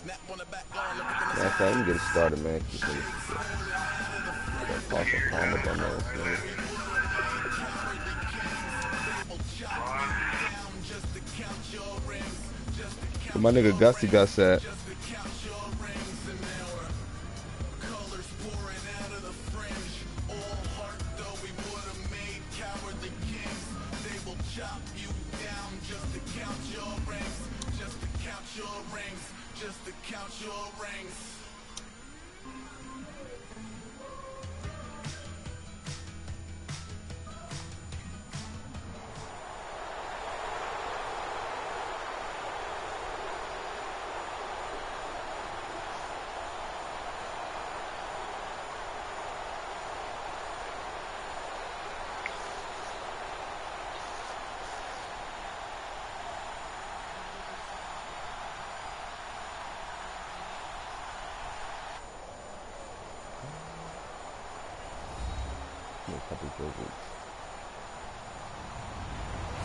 Matter of fact, let me get it started, man. Toss a palm up on those, man. My nigga Gusty got set.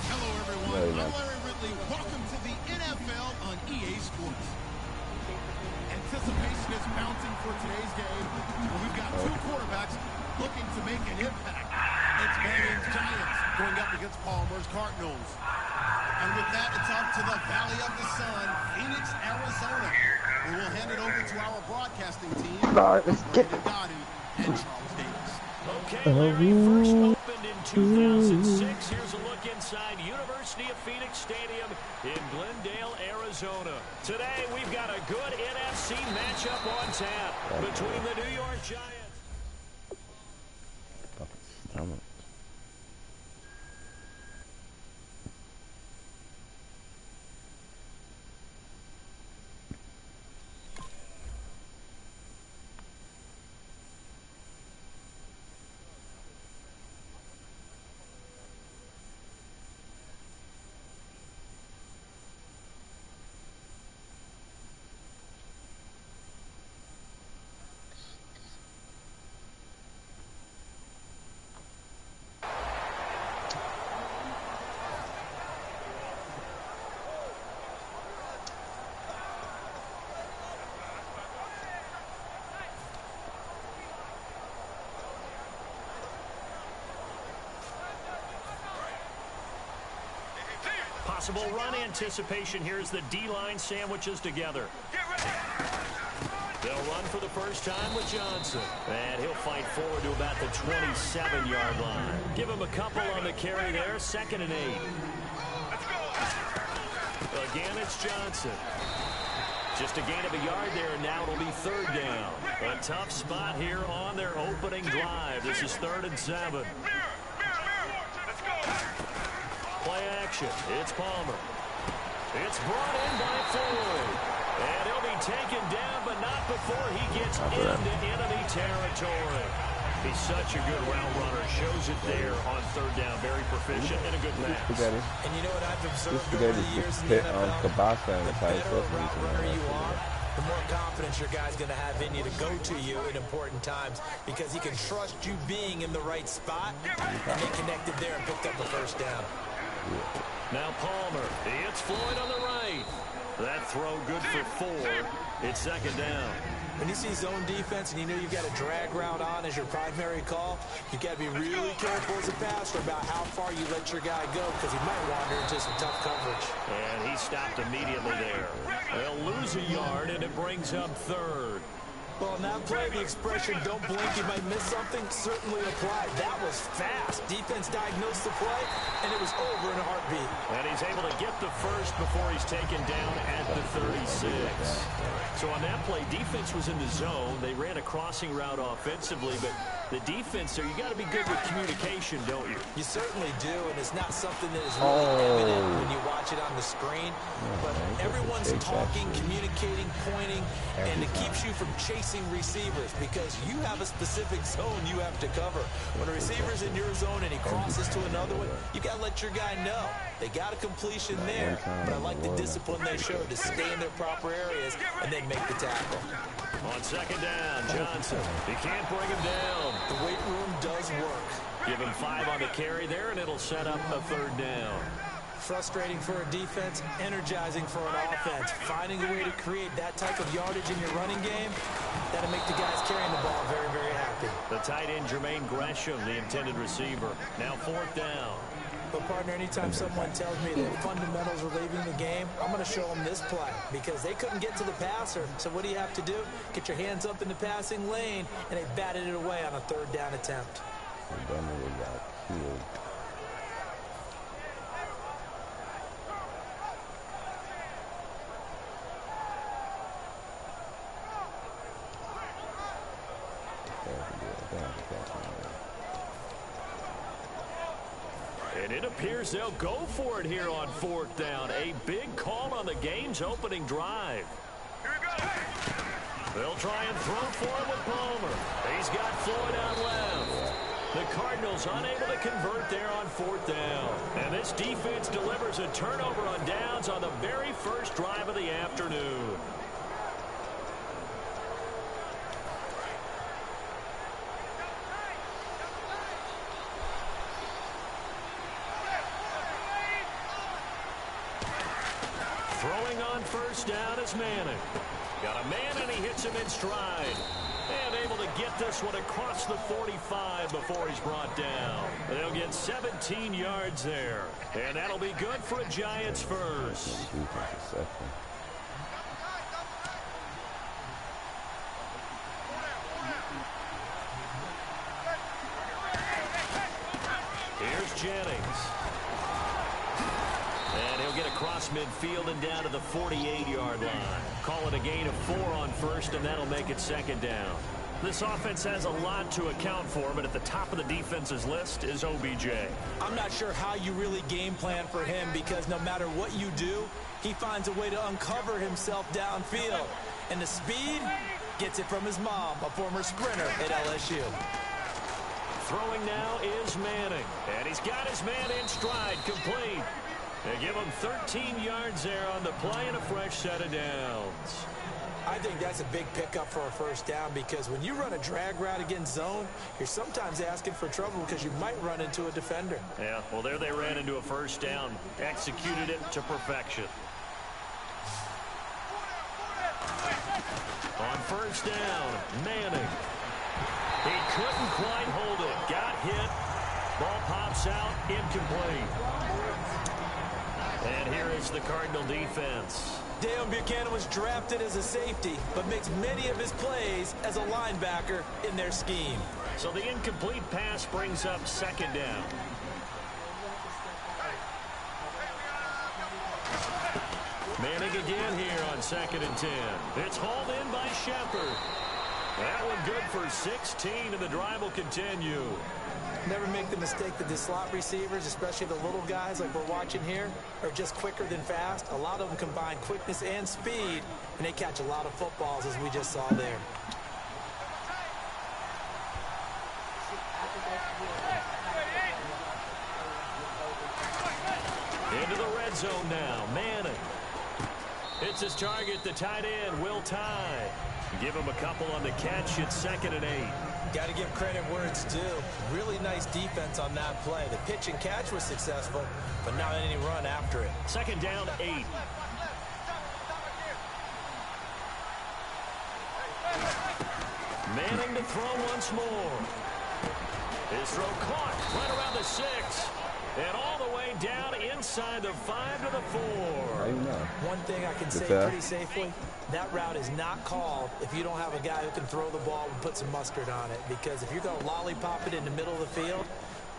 Hello everyone, I'm Larry Ridley. Welcome to the NFL on EA Sports. Anticipation is mounting for today's game. We've got two quarterbacks looking to make an impact. It's Banning's Giants going up against Palmer's Cardinals. And with that, it's off to the Valley of the Sun, Phoenix, Arizona. We will hand it over to our broadcasting team, Brandon Gotti and Charles Davis. Okay, Larry, first opened in 2006. Here's a look inside University of Phoenix Stadium in Glendale, Arizona. Today, we've got a good NFC matchup on tap between the New York Giants. Possible run anticipation. Here's the D-line sandwiches together. They'll run for the first time with Johnson. And he'll fight forward to about the 27-yard line. Give him a couple on the carry there. 2nd and 8. Again, it's Johnson. Just a gain of a yard there, and now it'll be 3rd down. A tough spot here on their opening drive. This is 3rd and 7. Play action. It's Palmer. It's brought in by Ford. And he'll be taken down, but not before he gets into enemy territory. He's such a good route runner. Shows it there on 3rd down. Very proficient and a good pass. And you know what I've observed over the years in the NFL? The better route runner you are, the more confidence your guy's going to have in you to go to you in important times because he can trust you being in the right spot, and they connected there and picked up the 1st down. Now Palmer. It's Floyd on the right. That throw good for 4. It's 2nd down. When you see zone defense and you know you've got a drag route on as your primary call, you've got to be really careful as a passer about how far you let your guy go because he might wander into some tough coverage. And he stopped immediately there. They'll lose a yard, and it brings up 3rd. Well, on that play, the expression, don't blink, you might miss something, certainly applied. That was fast. Defense diagnosed the play, and it was over in a heartbeat. And he's able to get the first before he's taken down at the 36. So on that play, defense was in the zone. They ran a crossing route offensively, but the defense there, you got to be good with communication, don't you? You certainly do, and it's not something that is really evident when you watch it on the screen. But everyone's talking, communicating, pointing, and it keeps you from chasing receivers because you have a specific zone you have to cover. When a receiver's in your zone and he crosses to another one, you got to let your guy know. They got a completion there, but I like the discipline they showed to stay in their proper areas and then make the tackle. On 2nd down, Johnson. He can't bring him down. The weight room does work. Give him 5 on the carry there, and it'll set up a 3rd down. Frustrating for a defense, energizing for an offense. Finding a way to create that type of yardage in your running game, that'll make the guys carrying the ball very, very happy. The tight end, Jermaine Gresham, the intended receiver. Now 4th down. But, partner, anytime someone tells me that fundamentals are leaving the game, I'm going to show them this play because they couldn't get to the passer. So what do you have to do? Get your hands up in the passing lane, and they batted it away on a 3rd down attempt. And it appears they'll go for it here on 4th down. A big call on the game's opening drive. They'll try and throw for him with Palmer. He's got Floyd out left. The Cardinals unable to convert there on 4th down. And this defense delivers a turnover on downs on the very first drive of the afternoon. Throwing on 1st down is Manning. Got a man and he hits him in stride. And able to get this one across the 45 before he's brought down. They'll get 17 yards there. And that'll be good for a Giants first. Here's Jennings. And he'll get across midfield and down to the 48-yard line. Call it a gain of 4 on 1st, and that'll make it 2nd down. This offense has a lot to account for, but at the top of the defense's list is OBJ. I'm not sure how you really game plan for him because no matter what you do, he finds a way to uncover himself downfield. And the speed gets it from his mom, a former sprinter at LSU. Throwing now is Manning. And he's got his man in stride, complete. They give him 13 yards there on the play and a fresh set of downs. I think that's a big pickup for a 1st down because when you run a drag route against zone, you're sometimes asking for trouble because you might run into a defender. Yeah, well, there they ran into a 1st down, executed it to perfection. On 1st down, Manning. He couldn't quite hold it. Got hit. Ball pops out, incomplete. And here is the Cardinal defense. Dale Buchanan was drafted as a safety, but makes many of his plays as a linebacker in their scheme. So the incomplete pass brings up 2nd down. Manning again here on 2nd and 10. It's hauled in by Shepard. That one good for 16, and the drive will continue. Never make the mistake that the slot receivers, especially the little guys like we're watching here, are just quicker than fast. A lot of them combine quickness and speed, and they catch a lot of footballs, as we just saw there. Into the red zone now, Manning. It's his target, the tight end, Will Tye. Give him a couple on the catch. It's 2nd and 8. Got to give credit where it's due. Really nice defense on that play. The pitch and catch was successful, but not any run after it. 2nd down, 8. Manning to throw once more. His throw caught right around the 6. And all the way down inside the 5 to the 4. One thing I can say pretty safely, that route is not called if you don't have a guy who can throw the ball and put some mustard on it. Because if you're going to lollipop it in the middle of the field,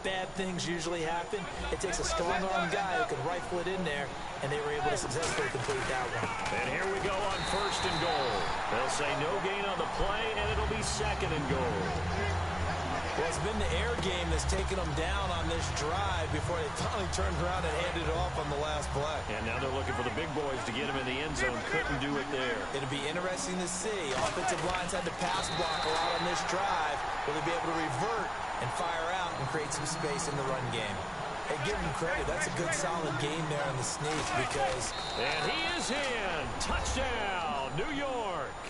bad things usually happen. It takes a strong-arm guy who can rifle it in there, and they were able to successfully complete that one. And here we go on 1st and goal. They'll say no gain on the play, and it'll be 2nd and goal. Well, it's been the air game that's taken them down on this drive before they finally turned around and handed it off on the last play. And now they're looking for the big boys to get him in the end zone. Couldn't do it there. It'll be interesting to see. Offensive lines had to pass block a lot on this drive. Will they be able to revert and fire out and create some space in the run game? Hey, give him credit. That's a good, solid game there on the sneak because... And he is in. Touchdown, New York.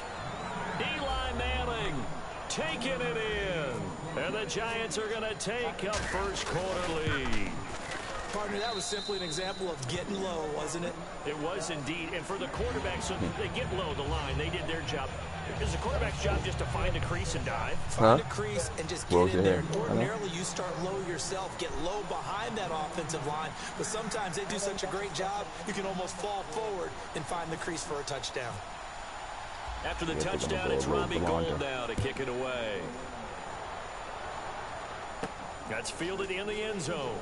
Eli Manning taking it in. And the Giants are going to take a 1st quarter lead. Partner, that was simply an example of getting low, wasn't it? It was indeed. And for the quarterback, so they get low the line. They did their job. Is the quarterback's job just to find a crease and dive? Find a crease and just get in there. Ordinarily, you start low yourself, get low behind that offensive line. But sometimes they do such a great job, you can almost fall forward and find the crease for a touchdown. After the touchdown, it's Robbie Gould now to kick it away. That's fielded in the end zone.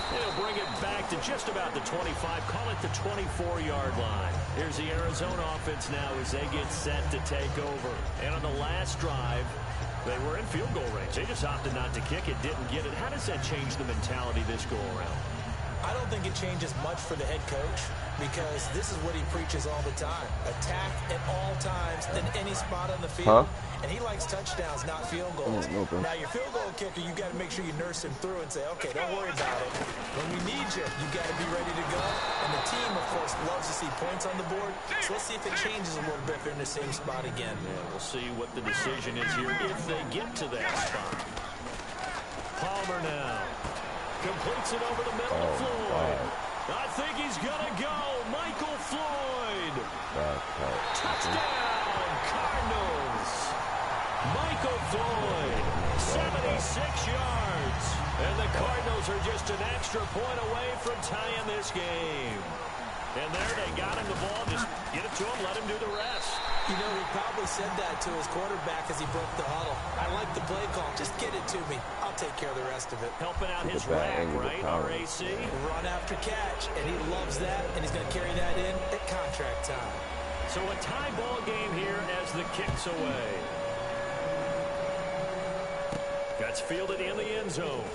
He'll bring it back to just about the 25, call it the 24-yard line. Here's the Arizona offense now as they get set to take over. And on the last drive, they were in field goal range. They just opted not to kick it, didn't get it. How does that change the mentality this go-around? I don't think it changes much for the head coach because this is what he preaches all the time. Attack at all times in any spot on the field. And he likes touchdowns, not field goals. Now, your field goal kicker, you got to make sure you nurse him through and say, okay, don't worry about it. When we need you, you got to be ready to go. And the team, of course, loves to see points on the board. So let's see if it changes a little bit if they're in the same spot again. Yeah, we'll see what the decision is here if they get to that spot. Palmer now. Completes it over the middle to Floyd. I think he's going to go. Michael Floyd. Touchdown, Cardinals. Michael Floyd, 76 yards. And the Cardinals are just an extra point away from tying this game. And there they got him the ball. Just get it to him, let him do the rest. You know, he probably said that to his quarterback as he broke the huddle. I like the play call. Just get it to me. I'll take care of the rest of it. Helping out his rack, right? RAC. Run after catch, and he loves that, and he's going to carry that in at contract time. So a tie ball game here as the kick's away. That's fielded in the end zone.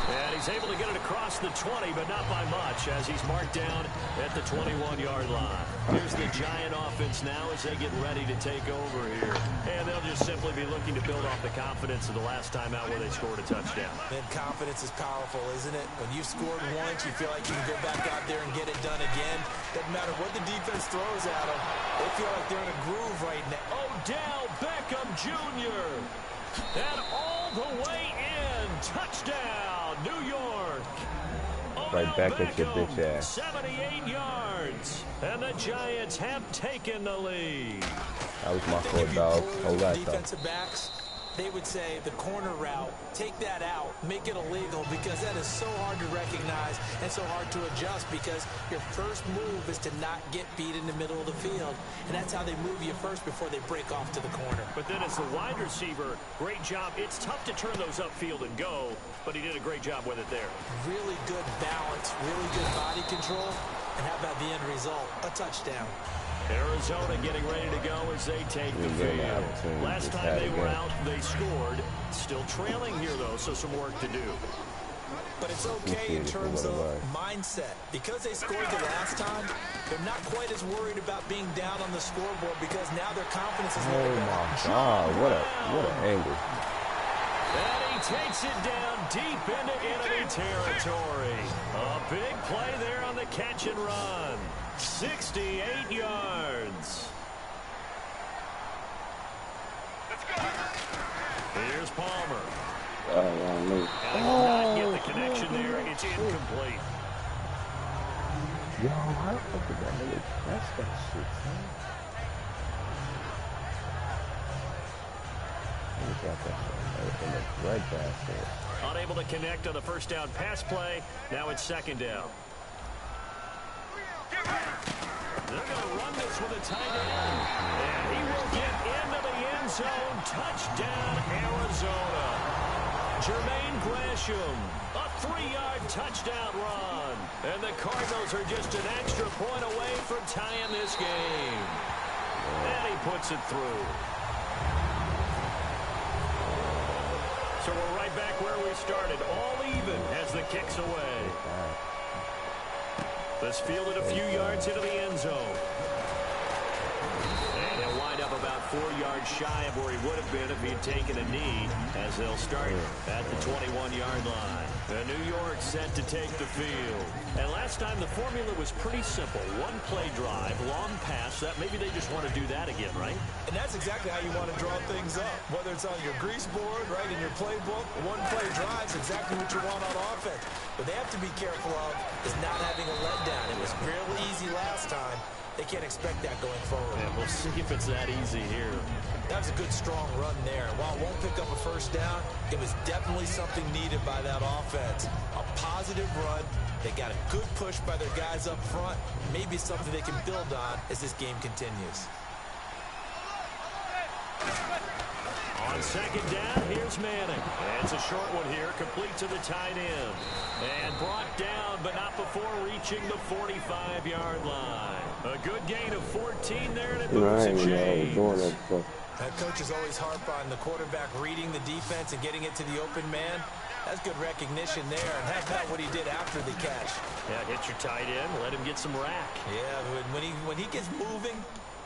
And he's able to get it across the 20, but not by much, as he's marked down at the 21-yard line. Here's the Giant offense now as they get ready to take over here. And they'll just simply be looking to build off the confidence of the last time out where they scored a touchdown. And confidence is powerful, isn't it? When you've scored once, you feel like you can go back out there and get it done again. Doesn't matter what the defense throws at them. They feel like they're in a groove right now. Odell Beckham Jr. And all the way in. Touchdown, New York. Right back at your bitch ass. 78 yards. And the Giants have taken the lead. That was my fault, dog. Hold that, though. Defensive backs, they would say the corner route, take that out, make it illegal, because that is so hard to recognize and so hard to adjust, because your first move is to not get beat in the middle of the field, and that's how they move you first before they break off to the corner. But then as the wide receiver, great job. It's tough to turn those upfield and go, but he did a great job with it there. Really good balance, really good body control, and how about the end result? A touchdown. Arizona getting ready to go as they take the field. Last time they were out, they scored. Still trailing here, though, so some work to do. But it's okay in terms of mindset. Because they scored the last time, they're not quite as worried about being down on the scoreboard because now their confidence is Oh, my God. What an angle. And he takes it down deep into enemy territory. A big play there on the catch and run. 68 yards. Here's Palmer. And he will not get the connection there. It's incomplete. Yo, how the fuck did that nigga catch that shit, son? He got that shit in the right basket. Unable to connect on the first down pass play. Now it's second down. They're going to run this with a tight end. And he will get into the end zone. Touchdown, Arizona. Jermaine Gresham, a 3-yard touchdown run. And the Cardinals are just an extra point away from tying this game. And he puts it through. So we're right back where we started. All even as the kick's away. This fielded a few yards into the end zone. And he'll wind up about 4 yards shy of where he would have been if he had taken a knee, as they'll start at the 21-yard line. New York set to take the field. And last time the formula was pretty simple. One play drive, long pass. That maybe they just want to do that again, right? And that's exactly how you want to draw things up. Whether it's on your grease board, right, in your playbook, one play drive is exactly what you want on offense. What they have to be careful of is not having a letdown. It was real easy last time. They can't expect that going forward. Yeah, we'll see if it's that easy here. That was a good, strong run there. While it won't pick up a first down, it was definitely something needed by that offense. A positive run. They got a good push by their guys up front. Maybe something they can build on as this game continues. On second down, here's Manning. And it's a short one here, complete to the tight end. And brought down, but not before reaching the 45-yard line. A good gain of 14 there, and it moves and change. That coach is always harp on the quarterback reading the defense and getting it to the open man. That's good recognition there. And how about what he did after the catch? Yeah, hit your tight end, let him get some rack. Yeah, when he gets moving,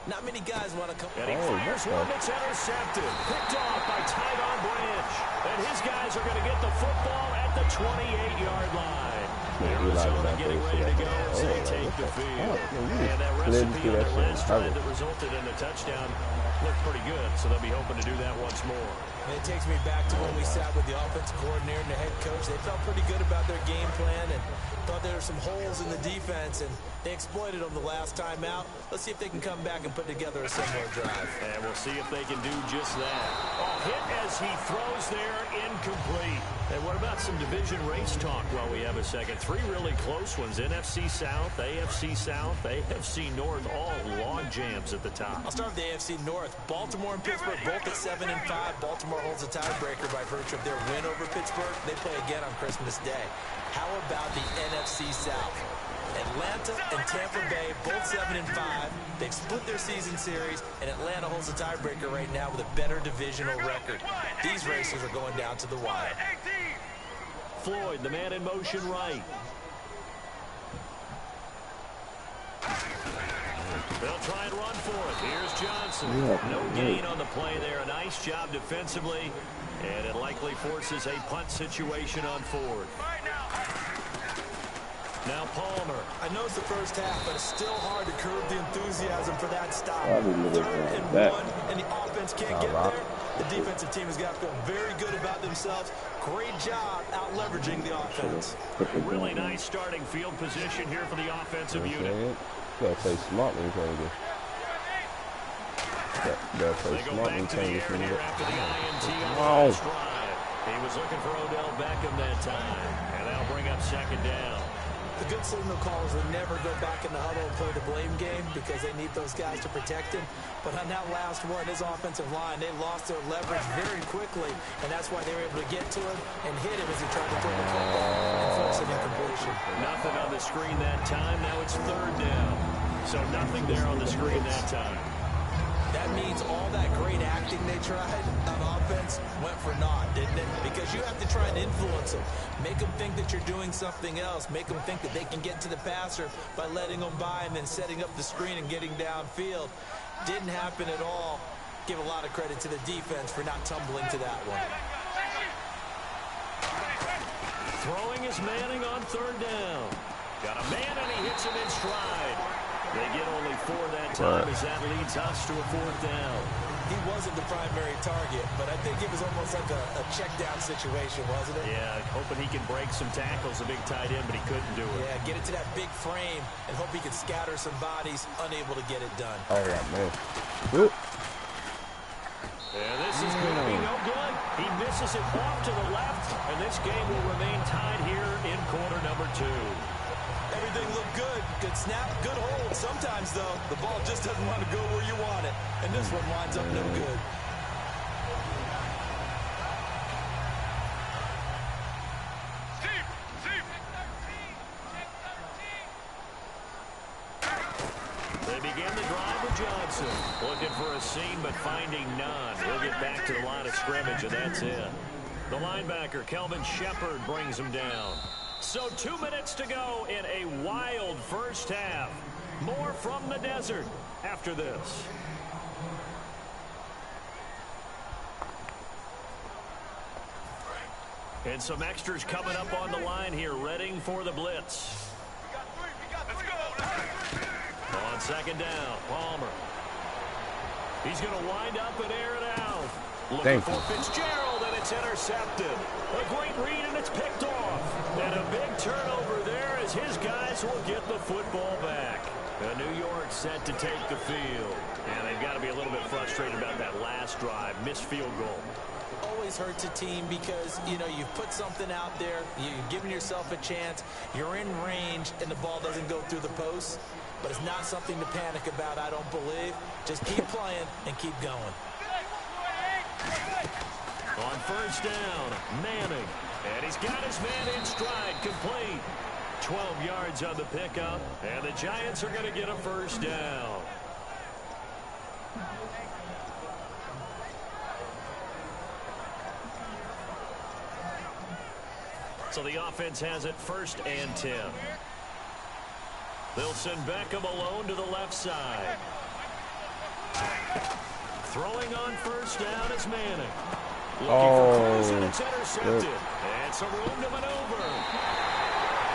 not many guys want to come. And he fires one that's intercepted. Picked off by Tyron Branch. And his guys are going to get the football at the 28-yard line. Arizona getting ready to go as they take the field. And that recipe on their last drive that resulted in a touchdown looked pretty good, so they'll be hoping to do that once more. And it takes me back to when we sat with the offensive coordinator and the head coach. They felt pretty good about their game plan and thought there were some holes in the defense, and they exploited them the last time out. Let's see if they can come back and put together a similar drive. And we'll see if they can do just that. Hit as he throws there, incomplete. And what about some division race talk while we have a second? Three really close ones. NFC South, AFC North, all log jams at the top. I'll start with the AFC North. Baltimore and Pittsburgh both at 7-5. Baltimore holds a tiebreaker by virtue of their win over Pittsburgh. They play again on Christmas Day. How about the NFC South? Atlanta and Tampa Bay, both 7-5. They've split their season series, and Atlanta holds the tiebreaker right now with a better divisional record. These races are going down to the wire. Floyd, the man in motion right. They'll try and run for it. Here's Johnson. No gain on the play there. A nice job defensively, and it likely forces a punt situation on fourth. Now Palmer. I know it's the first half, but it's still hard to curb the enthusiasm for that stop. 3rd and 1, and the offense can't get there. The defensive team has got to feel very good about themselves. Great job out leveraging the offense. Really nice starting field position here for the offensive unit. You gotta play smart when you're playing this. They go back to the air here after the INT on the last drive. He was looking for Odell Beckham that time, and that'll bring up second down. The good signal callers would never go back in the huddle and play the blame game because they need those guys to protect him. But on that last one, his offensive line, they lost their leverage very quickly, and that's why they were able to get to him and hit him as he tried to throw the football and force an incompletion. Nothing on the screen that time. Now it's 3rd down. So nothing there on the screen that time. That means all that great acting they tried on offense went for naught, didn't it? Because you have to try and influence them. Make them think that you're doing something else. Make them think that they can get to the passer by letting them by and then setting up the screen and getting downfield. Didn't happen at all. Give a lot of credit to the defense for not tumbling to that one. Throwing is Manning on 3rd down. Got a man and he hits him in stride. They get only 4 that time as that leads us to a 4th down. He wasn't the primary target, but I think it was almost like a check down situation, wasn't it? Yeah, hoping he can break some tackles, a big tight end, but he couldn't do it. Yeah, get it to that big frame and hope he can scatter some bodies, unable to get it done. Oh, yeah, man. And this is going to be no good. He misses it off to the left, and this game will remain tied here in quarter number 2. Everything looked good. Good snap, good hold. Sometimes, though, the ball just doesn't want to go where you want it. And this one winds up no good. They begin the drive with Johnson. Looking for a seam, but finding none. He'll get back to the line of scrimmage, and that's it. The linebacker, Kelvin Shepard, brings him down. So 2 minutes to go in a wild first half. More from the desert after this. And some extras coming up on the line here, readying for the blitz. On second down, Palmer. He's going to wind up and air it out. Looking for Fitzgerald, and it's intercepted. A great read, and it's picked off. And a big turnover there as his guys will get the football back. New York set to take the field. And they've got to be a little bit frustrated about that last drive. Missed field goal. Always hurts a team because, you know, you've put something out there. You've given yourself a chance. You're in range, and the ball doesn't go through the post. But it's not something to panic about, I don't believe. Just keep playing and keep going. On first down, Manning. And he's got his man in stride, complete. 12 yards on the pickup, and the Giants are going to get a first down. So the offense has it 1st and 10. They'll send Beckham alone to the left side. Throwing on first down is Manning. Looking for close, and it's intercepted. And some room to maneuver.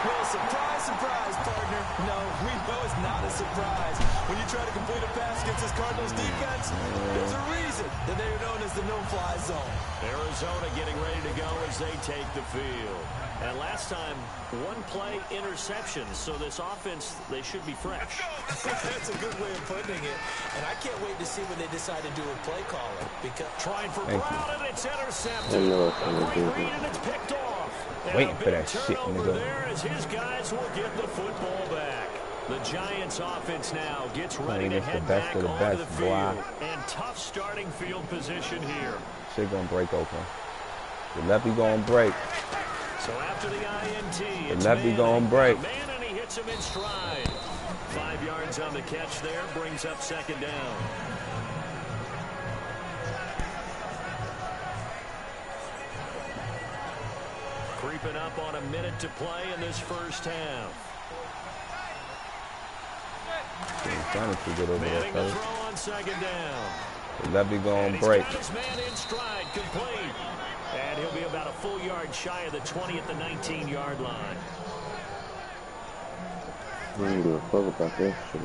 Well, surprise, surprise, partner. No, we know it's not a surprise. When you try to complete a pass against this Cardinals defense, there's a reason that they're known as the no-fly zone. Arizona getting ready to go as they take the field. And last time, one play interception, so this offense, they should be fresh. That's a good way of putting it. And I can't wait to see when they decide to do a play caller. Because trying for Brown, and it's intercepted. A great read, and it's picked off. And waiting for that shit, nigga. There as his guys will get the football back. The Giants offense now gets ready to head back onto the field. And tough starting field position here. Shit gonna break open. The lefty gonna break. So after the INT, the lefty gonna break. Man, and he hits him in stride. 5 yards on the catch there, brings up second down. Creeping up on a minute to play in this first half. Manning to throw on second down. The lefty gonna break. His man in stride, complete. And he'll be about a full yard shy of the 20 at the 19-yard line. I don't give a fuck about that shit.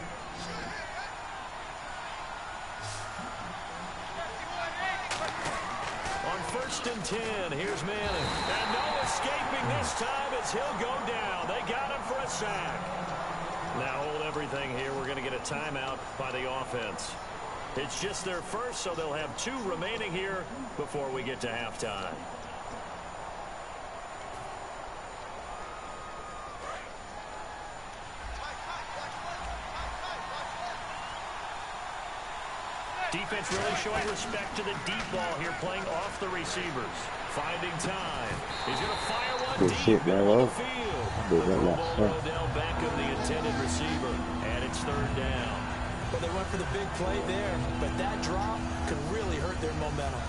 On 1st and 10, here's Manning. And no escaping this time as he'll go down. They got him for a sack. Now hold everything here. We're going to get a timeout by the offense. It's just their first, so they'll have 2 remaining here before we get to halftime. Defense really showing respect to the deep ball here, playing off the receivers. Finding time. He's going to fire one deep middle of the field. Odell Beckham, the intended receiver, and it's 3rd down. Well, they went for the big play there, but that drop could really hurt their momentum.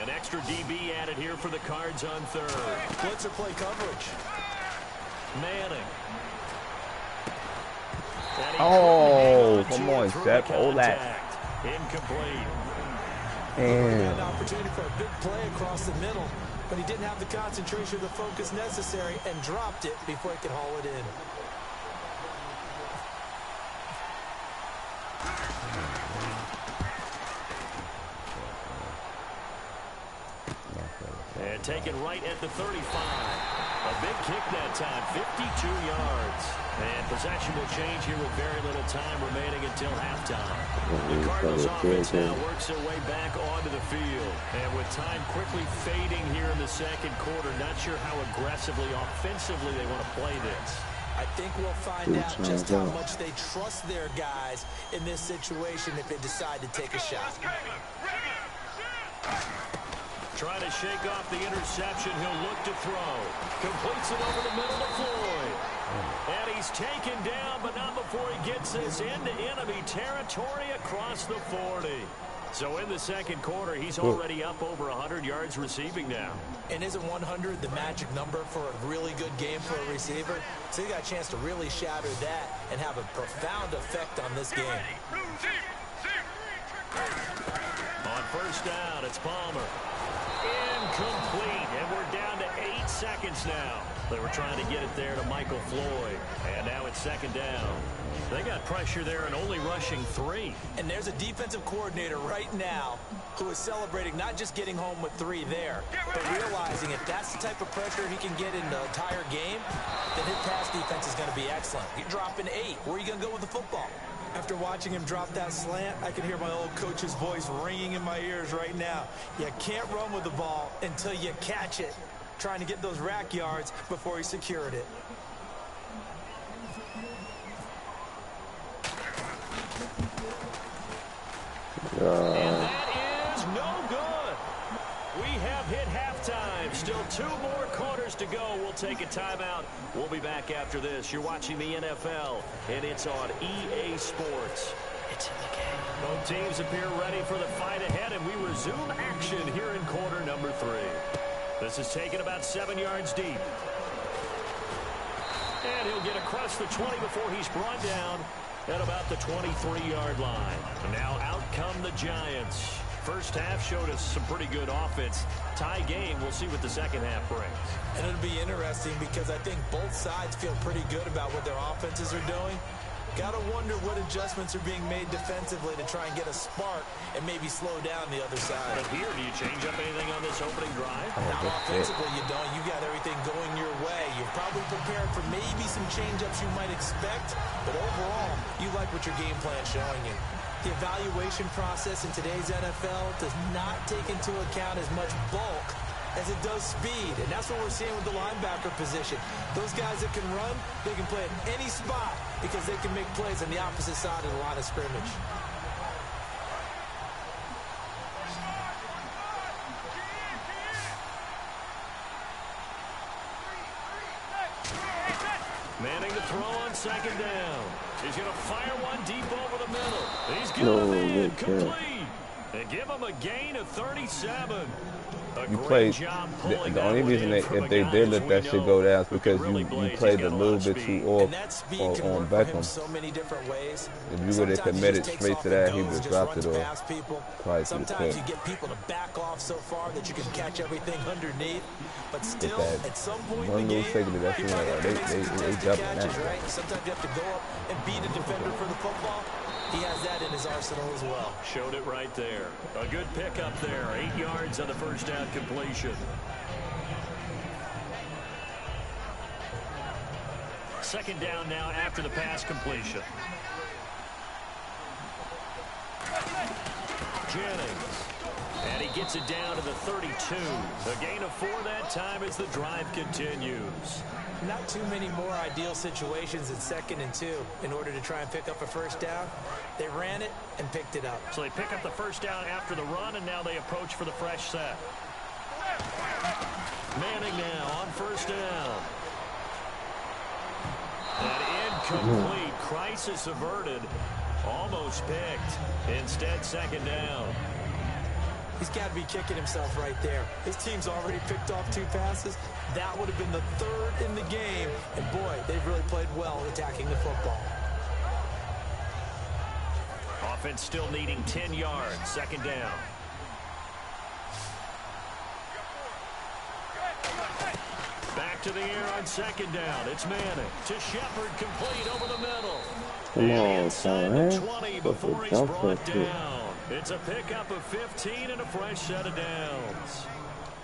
An extra DB added here for the Cards on 3rd. Blitzer play coverage. Manning. Oh, come on, Seth. Hold that. Incomplete. He had an opportunity for a big play across the middle, but he didn't have the concentration or the focus necessary and dropped it before he could haul it in. And taken right at the 35. A big kick that time, 52 yards. And possession will change here with very little time remaining until halftime. The Cardinals offense now works their way back onto the field. And with time quickly fading here in the second quarter, not sure how aggressively, offensively they want to play this. I think we'll find out just how much they trust their guys in this situation if they decide to take a shot. Trying to shake off the interception. He'll look to throw. Completes it over the middle to Floyd. And he's taken down, but not before he gets this into enemy territory across the 40. So in the second quarter, he's already up over 100 yards receiving now. And isn't 100 the magic number for a really good game for a receiver? So he got a chance to really shatter that and have a profound effect on this game. On first down, it's Palmer. Incomplete, and we're down to 8 seconds now. They were trying to get it there to Michael Floyd, and now it's second down. They got pressure there and only rushing 3. And there's a defensive coordinator right now who is celebrating not just getting home with 3 there, but realizing if that's the type of pressure he can get in the entire game, then his pass defense is going to be excellent. You're dropping 8. Where are you going to go with the football? After watching him drop that slant, I can hear my old coach's voice ringing in my ears right now. You can't run with the ball until you catch it. Trying to get those rack yards before he secured it. And that is no good. We have hit halftime. Still 2 more quarters to go. We'll take a timeout. We'll be back after this. You're watching the NFL, and it's on EA Sports. It's in the game. Both teams appear ready for the fight ahead, and we resume action here in quarter number 3. This is taken about 7 yards deep. And he'll get across the 20 before he's brought down at about the 23-yard line. And now out come the Giants. First half showed us some pretty good offense. Tie game. We'll see what the second half brings. And it'll be interesting because I think both sides feel pretty good about what their offenses are doing. Got to wonder what adjustments are being made defensively to try and get a spark and maybe slow down the other side. But here, do you change up anything on this opening drive? Not offensively, you don't. You got everything going your way. You're probably prepared for maybe some change-ups you might expect, but overall, you like what your game plan's showing you. The evaluation process in today's NFL does not take into account as much bulk as it does speed, and that's what we're seeing with the linebacker position. Those guys that can run, they can play at any spot because they can make plays on the opposite side of the line of scrimmage. Manning to throw on second down. He's going to fire one deep over the middle. He's going to be complete. They give him a gain of 37. You played, the only reason if they did let that shit go down is because you played a little bit too off on Beckham. So many different ways. If you would have committed straight to that, he would have dropped it off. Sometimes you get people to back off so far that you can catch everything underneath. But still, at some point in the game, you might have to make some contested catches, right? Sometimes you have to go up and beat a defender for the football. He has that in his arsenal as well. Showed it right there. A good pickup there. 8 yards on the first down completion. Second down now after the pass completion. Jennings. And he gets it down to the 32. A gain of 4 that time as the drive continues. Not too many more ideal situations in 2nd and 2 in order to try and pick up a first down. They ran it and picked it up. So they pick up the first down after the run, and now they approach for the fresh set. Manning now on first down. And incomplete. Crisis averted. Almost picked. Instead, second down. He's got to be kicking himself right there. His team's already picked off 2 passes. That would have been the 3rd in the game. And, boy, they've really played well attacking the football. Offense still needing 10 yards. Second down. Back to the air on second down. It's Manning to Shepard, complete over the middle. Come on, son. 20 before he's brought down. It's a pickup of 15 and a fresh set of downs.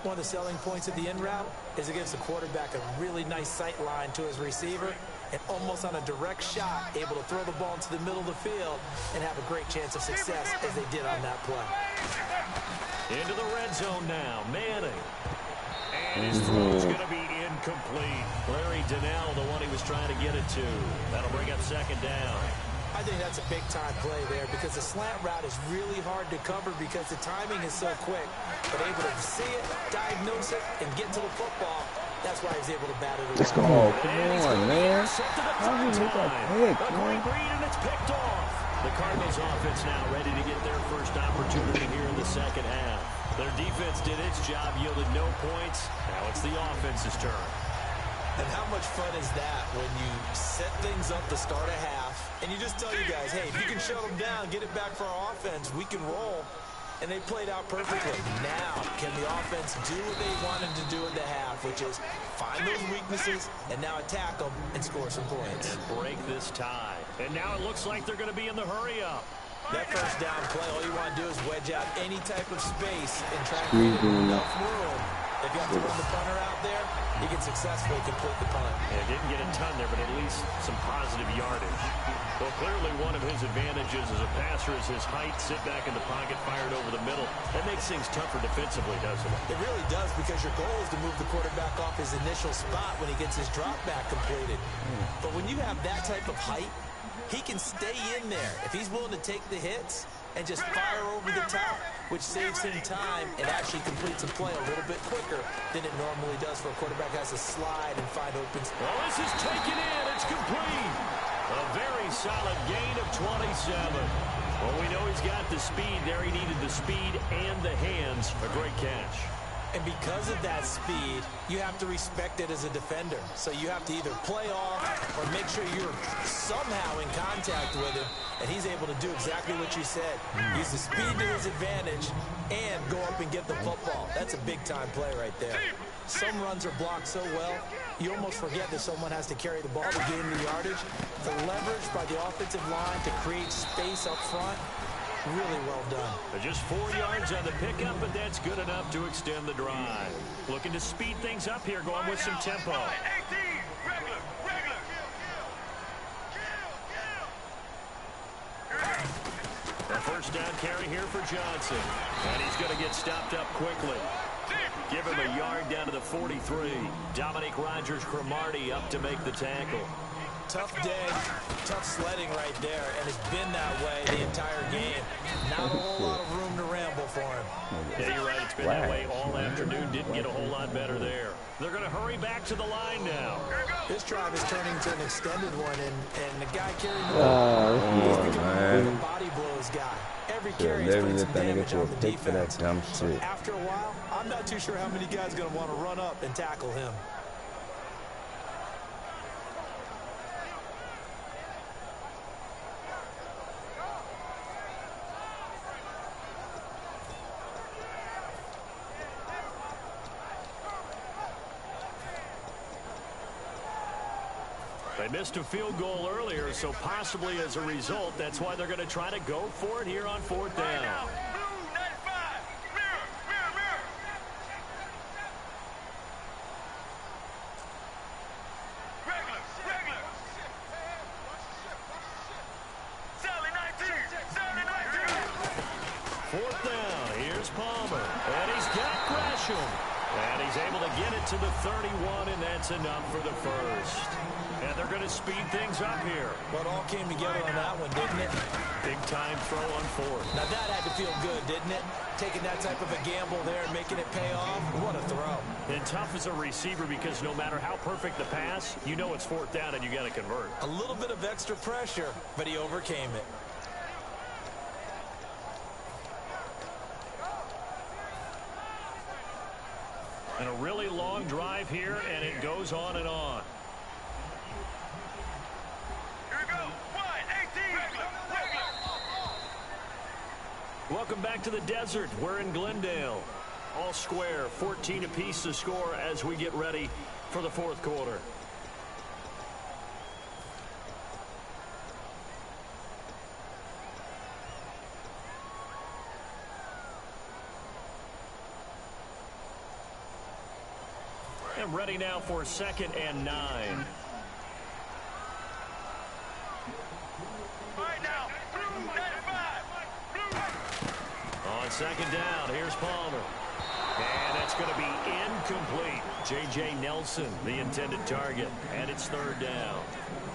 One of the selling points of the in route is it gives the quarterback a really nice sight line to his receiver and almost on a direct shot able to throw the ball into the middle of the field and have a great chance of success as they did on that play. Into the red zone now. Manning. And his throw's going to be incomplete. Larry Donnell, the one he was trying to get it to. That'll bring up second down. I think that's a big-time play there because the slant route is really hard to cover because the timing is so quick. But able to see it, diagnose it, and get to the football, that's why he's able to bat it away. Let's go. Come on, man. How do you make that pick, man? A great read, and it's picked off. The Cardinals offense now ready to get their first opportunity here in the second half. Their defense did its job, yielded no points. Now it's the offense's turn. And how much fun is that when you set things up to start a half, and you just tell you guys, hey, if you can shut them down, get it back for our offense, we can roll. And they played out perfectly. Now, can the offense do what they wanted to do in the half, which is find those weaknesses and now attack them and score some points. And break this tie. And now it looks like they're going to be in the hurry-up. That first down play, all you want to do is wedge out any type of space and try to create enough room. If you have to run the punter out there, you can successfully complete the punt. Yeah, didn't get a ton there, but at least some positive yardage. Well, clearly one of his advantages as a passer is his height, sit back in the pocket, fired over the middle. That makes things tougher defensively, doesn't it? It really does, because your goal is to move the quarterback off his initial spot when he gets his drop back completed. But when you have that type of height, he can stay in there if he's willing to take the hits and just fire over the top, which saves him time and actually completes a play a little bit quicker than it normally does for a quarterback who has to slide and find open spots. Well, this is taken in. It's complete. A very solid gain of 27. Well, we know he's got the speed there. He needed the speed and the hands. A great catch. And because of that speed, you have to respect it as a defender. So you have to either play off or make sure you're somehow in contact with him, and he's able to do exactly what you said. Use the speed to his advantage and go up and get the football. That's a big-time play right there. Some runs are blocked so well, you almost forget that someone has to carry the ball to gain the yardage. The leverage by the offensive line to create space up front, really well done. Just 4 yards on the pickup, but that's good enough to extend the drive. Looking to speed things up here, going with some tempo. A first down carry here for Johnson. And he's going to get stopped up quickly. Give him a yard down to the 43. Dominique Rodgers-Cromartie up to make the tackle. Tough day, tough sledding right there, and it's been that way the entire game. Not a whole lot of room to ramble for him. Yeah, you're right. It's been that way all afternoon. Didn't get a whole lot better there. They're going to hurry back to the line now. This drive is turning into an extended one, and the guy carrying the ball, he's becoming a body blows guy. Every carry is doing some damage on the defense. After a while, I'm not too sure how many guys are going to want to run up and tackle him. They missed a field goal earlier, so possibly as a result, that's why they're going to try to go for it here on fourth down. Fourth down, here's Palmer, and he's got Gresham. And he's able to get it to the 31, and that's enough for the first. And they're going to speed things up here. Well, it all came together on that one, didn't it? Big-time throw on fourth. Now, that had to feel good, didn't it? Taking that type of a gamble there and making it pay off. What a throw. And tough as a receiver because no matter how perfect the pass, you know it's fourth down and you got to convert. A little bit of extra pressure, but he overcame it. And a really long drive here, and it goes on and on. Welcome back to the desert. We're in Glendale. All square, 14 apiece to score as we get ready for the fourth quarter. And ready now for 2nd and 9. On 2nd down, here's Palmer. And that's going to be incomplete. J.J. Nelson, the intended target. And it's 3rd down.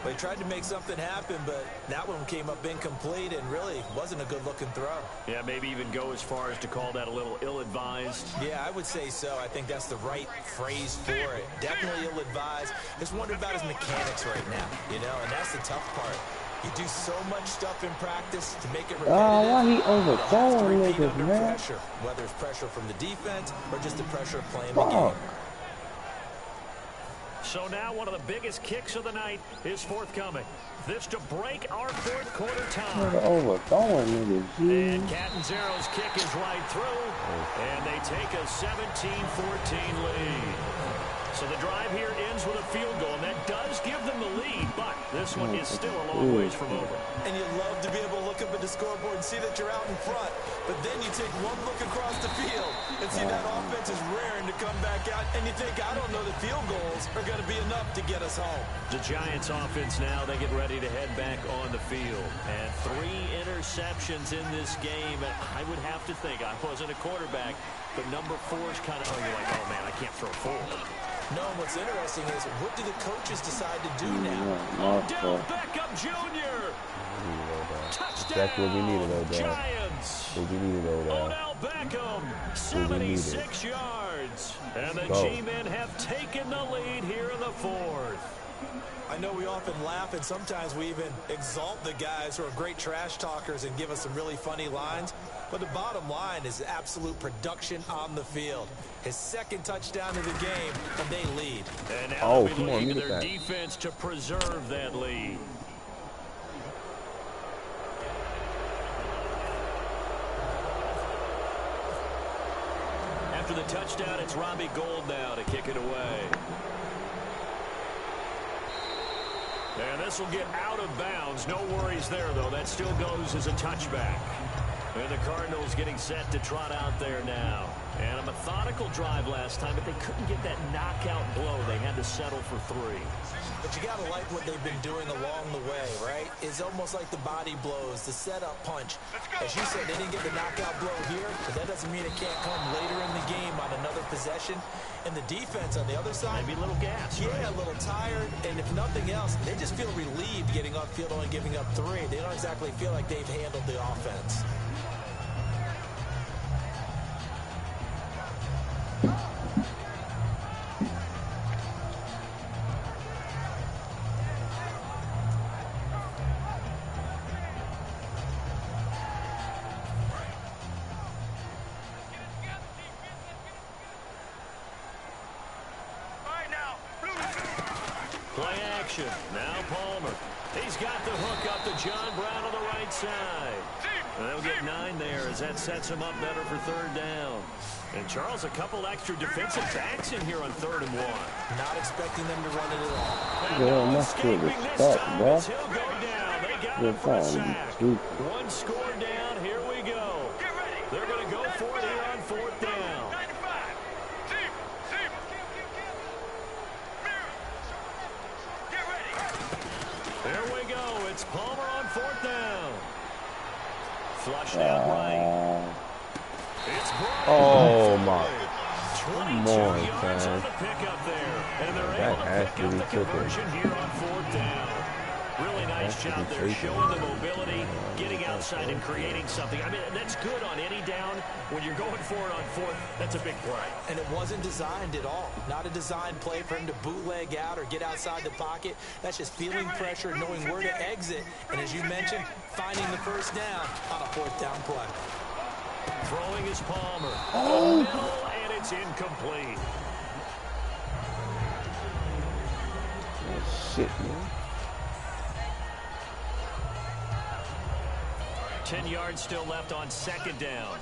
They tried to make something happen, but that one came up incomplete and really wasn't a good-looking throw. Yeah, maybe even go as far as to call that a little ill-advised. Yeah, I would say so. I think that's the right phrase for it. Definitely ill-advised. Just wonder about his mechanics right now, you know, and that's the tough part. You do so much stuff in practice to make it repetitive. Oh, why he overthrowing niggas, under man? pressure, whether it's pressure from the defense or just the pressure of playing the game. So now one of the biggest kicks of the night is forthcoming. This to break our fourth quarter time. Overthrowing niggas. And Catanzaro's kick is right through, and they take a 17-14 lead. So the drive here ends with a field goal, and that does give them the lead, but this one is still a long ways from over. And you love to be able to look up at the scoreboard and see that you're out in front, but then you take one look across the field and see that offense is raring to come back out, and you think, I don't know that field goals are going to be enough to get us home. The Giants offense now, they get ready to head back on the field. And 3 interceptions in this game. I would have to think, I wasn't a quarterback, but number 4 is kind of, you're like, oh man, I can't throw 4. No, what's interesting is, what do the coaches decide to do now? Odell Beckham Jr. Touchdown, That's what we needed, Odell. Giants. What we needed, Odell. Odell Beckham, 76 yards. And the G-men have taken the lead here in the 4th. I know we often laugh, and sometimes we even exalt the guys who are great trash talkers and give us some really funny lines. But the bottom line is absolute production on the field. His 2nd touchdown of the game, and they lead. And now they'll be looking to their defense to preserve that lead. After the touchdown, it's Robbie Gould now to kick it away. And this will get out of bounds. No worries there, though. That still goes as a touchback. And the Cardinals getting set to trot out there now. And a methodical drive last time, but they couldn't get that knockout blow. They had to settle for 3. But you got to like what they've been doing along the way, right? It's almost like the body blows, the setup punch. As you said, they didn't get the knockout blow here, but that doesn't mean it can't come later in the game on another possession. And the defense on the other side, maybe a little gas. Yeah, right? a little tired. And if nothing else, they just feel relieved getting upfield only giving up 3. They don't exactly feel like they've handled the offense. Play action. Now Palmer. He's got the hook up to John Brown on the right side. And they'll get 9 there as that sets him up better for 3rd down. And Charles, a couple extra defensive backs in here on 3rd and 1. Not expecting them to run it at all. Yeah, that's good respect, bro. He'll go down. They got him for a sack. 1 score down. Here we go. They're going to go for it here on 4th down. There we go. It's Palmer on 4th down. Flushed out right. It's oh my. 22 yards on the pickup there. And they're able to pick up the conversion here on 4th down. Really nice job there, showing the mobility, getting outside and creating something. I mean, that's good on any down. When you're going for it on 4th, that's a big play. And it wasn't designed at all. Not a designed play for him to bootleg out or get outside the pocket. That's just feeling pressure, knowing where to exit. And as you mentioned, finding the 1st down on a 4th down play. Throwing is Palmer. Oh. Middle, and it's incomplete. Oh, shit, man. 10 yards still left on 2nd down.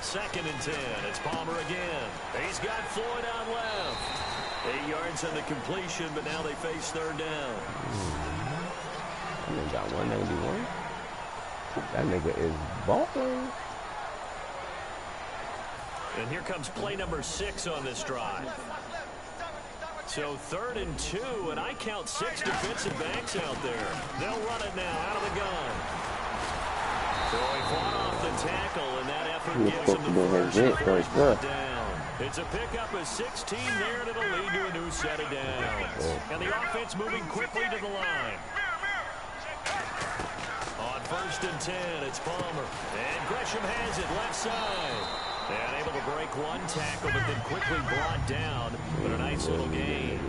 Second and 10. It's Palmer again. He's got Floyd on left. 8 yards on the completion, but now they face 3rd down. That nigga got 191. That nigga is balling. And here comes play number 6 on this drive. So 3rd and 2, and I count 6 defensive backs out there. They'll run it now out of the gun. So he fought off the tackle, and that effort gives him the first down. It's a pickup of 16 there, and it'll lead to a new set of downs. And the offense moving quickly to the line. On 1st and 10, it's Palmer. And Gresham has it left side. And able to break one tackle, but then quickly brought down. But a nice little gain.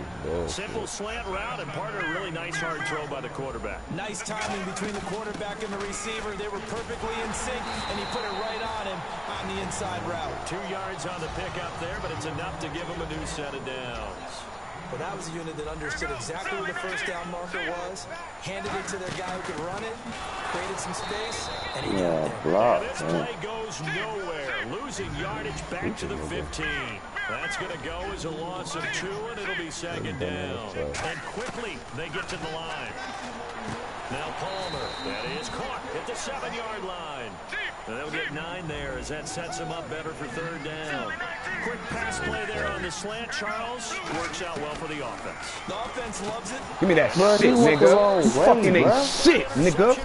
Simple slant route, and part of a really nice hard throw by the quarterback. Nice timing between the quarterback and the receiver. They were perfectly in sync, and he put it right on him on the inside route. 2 yards on the pickup there, but it's enough to give him a new set of downs. Well, that was a unit that understood exactly where the first down marker was, handed it to their guy who could run it, created some space, and he got there. Block, this play goes nowhere, losing yardage back to the 15. That's going to go as a loss of 2, and it'll be second down. And quickly, they get to the line. Now Palmer, that is caught at the 7-yard line. And they'll get 9 there as that sets them up better for third down. Quick pass play there on the slant, Charles. Works out well for the offense. The offense loves it. Give me that shit, nigga. You fucking ain't shit, nigga.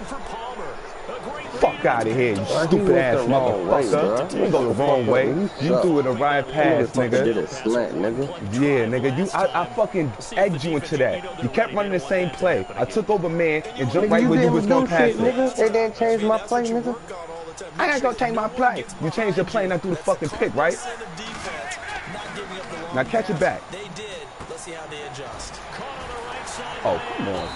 Fuck out of here, you stupid ass motherfucker. You go the wrong way. You threw it a right pass, nigga. Did a slant, nigga. Yeah, nigga. I fucking egged you into that. You kept running the same play. I took over man and jumped right where you was gonna pass it. Nigga. They didn't change my play, nigga. I ain't gonna change my play. You changed your play and I threw the fucking pick, right? Now catch it back. They did. Let's see how they adjust. Oh, come on.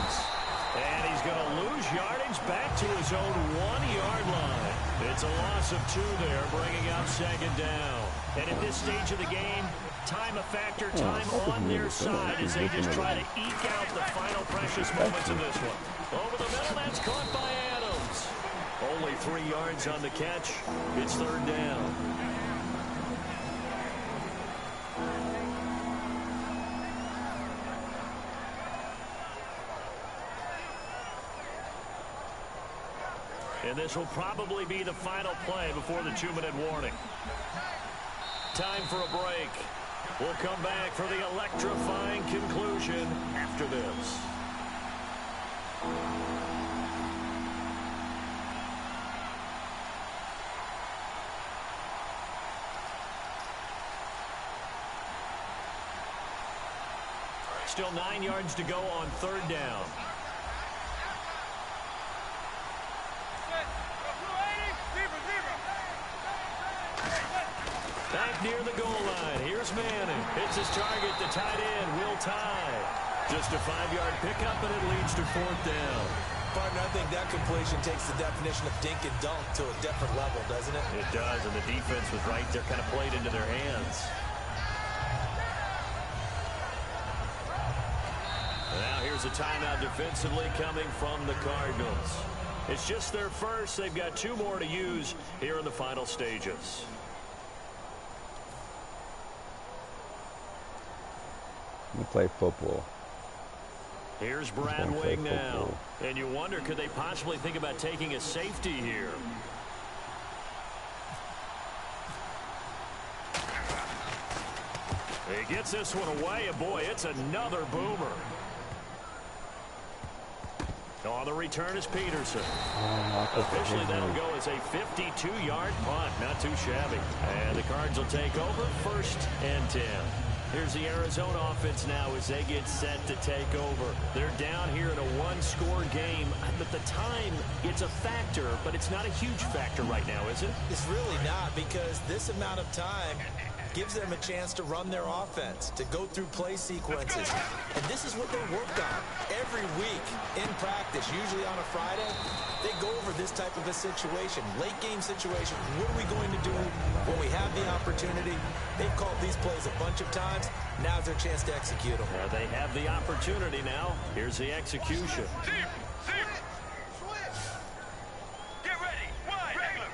And he's going to lose yardage back to his own 1-yard line. It's a loss of 2 there, bringing up second down. And at this stage of the game, time a factor, time on their side as they just try to eke out the final precious moments of this one. Over the middle, that's caught by Adams. Only 3 yards on the catch. It's third down. And this will probably be the final play before the 2-minute warning. Time for a break. We'll come back for the electrifying conclusion after this. Still 9 yards to go on third down. Back near the goal line. Here's Manning. Hits his target. The tight end will tie. Just a 5-yard pickup, and it leads to fourth down. Partner, I think that completion takes the definition of dink and dunk to a different level, doesn't it? It does, and the defense was right there, kind of played into their hands. Now here's a timeout defensively coming from the Cardinals. It's just their first. They've got 2 more to use here in the final stages. We play football. Here's Brad Wing now. And you wonder, could they possibly think about taking a safety here? He gets this one away, and boy, it's another boomer. On the return is Peterson. Officially, that'll go as a 52-yard punt. Not too shabby. And the Cards will take over, 1st and 10. Here's the Arizona offense now as they get set to take over. They're down here in a 1-score game. But the time, it's a factor, but it's not a huge factor right now, is it? It's really not, because this amount of time gives them a chance to run their offense, to go through play sequences. And this is what they work on every week in practice, usually on a Friday. They go over this type of a situation, late game situation. What are we going to do when we have the opportunity? They've called these plays a bunch of times. Now's their chance to execute them. They have the opportunity now. Here's the execution. Get ready. Wide. Regular.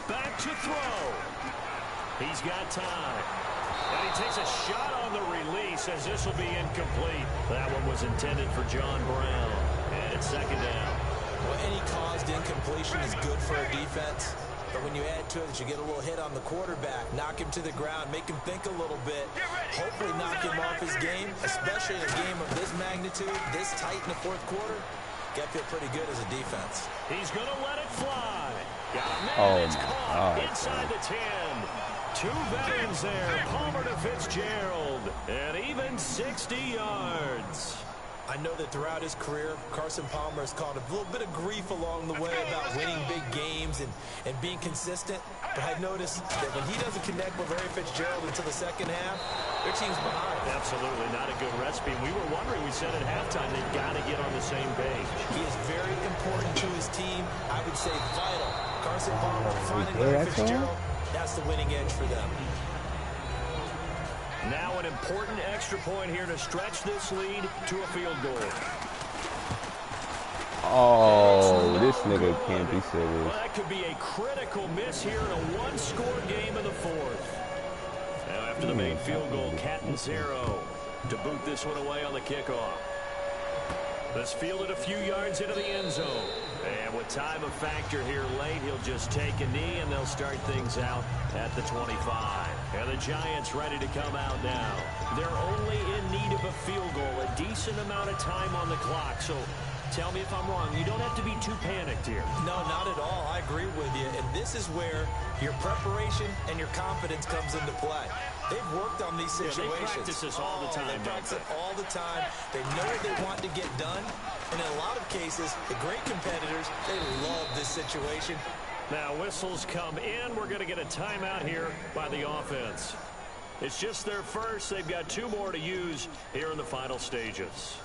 Back to throw. He's got time. And he takes a shot on the release as this will be incomplete. That one was intended for John Brown. And it's second down. Well, any caused incompletion is good for a defense. But when you add to it that you get a little hit on the quarterback, knock him to the ground, make him think a little bit, hopefully knock him off his game, especially in a game of this magnitude, this tight in the fourth quarter, got to feel pretty good as a defense. He's going to let it fly. Got a man that's caught inside the 10. 2 veterans there, Palmer to Fitzgerald, and even 60 yards. I know that throughout his career, Carson Palmer has caught a little bit of grief along the way about winning big games and being consistent. But I noticed that when he doesn't connect with Larry Fitzgerald until the second half, their team's behind. Absolutely not a good recipe. We were wondering, we said at halftime, they've got to get on the same page. He is very important to his team. I would say vital. Carson Palmer finding Larry Fitzgerald, that's the winning edge for them. Now an important extra point here to stretch this lead to a field goal. Oh, this nigga can't be serious. Well, that could be a critical miss here in a one-score game in the fourth. Now after the main field goal, Catanzaro to boot this one away on the kickoff. This fielded a few yards into the end zone. And with time a factor here late, he'll just take a knee and they'll start things out at the 25. And the Giants ready to come out now. They're only in need of a field goal, a decent amount of time on the clock. So tell me if I'm wrong. You don't have to be too panicked here. No, not at all. I agree with you. And this is where your preparation and your confidence comes into play. They've worked on these situations. They practice this all the time. They practice it all the time. They know what they want to get done. And in a lot of cases, the great competitors, they love this situation. Now whistles come in. We're going to get a timeout here by the offense. It's just their first. They've got two more to use here in the final stages.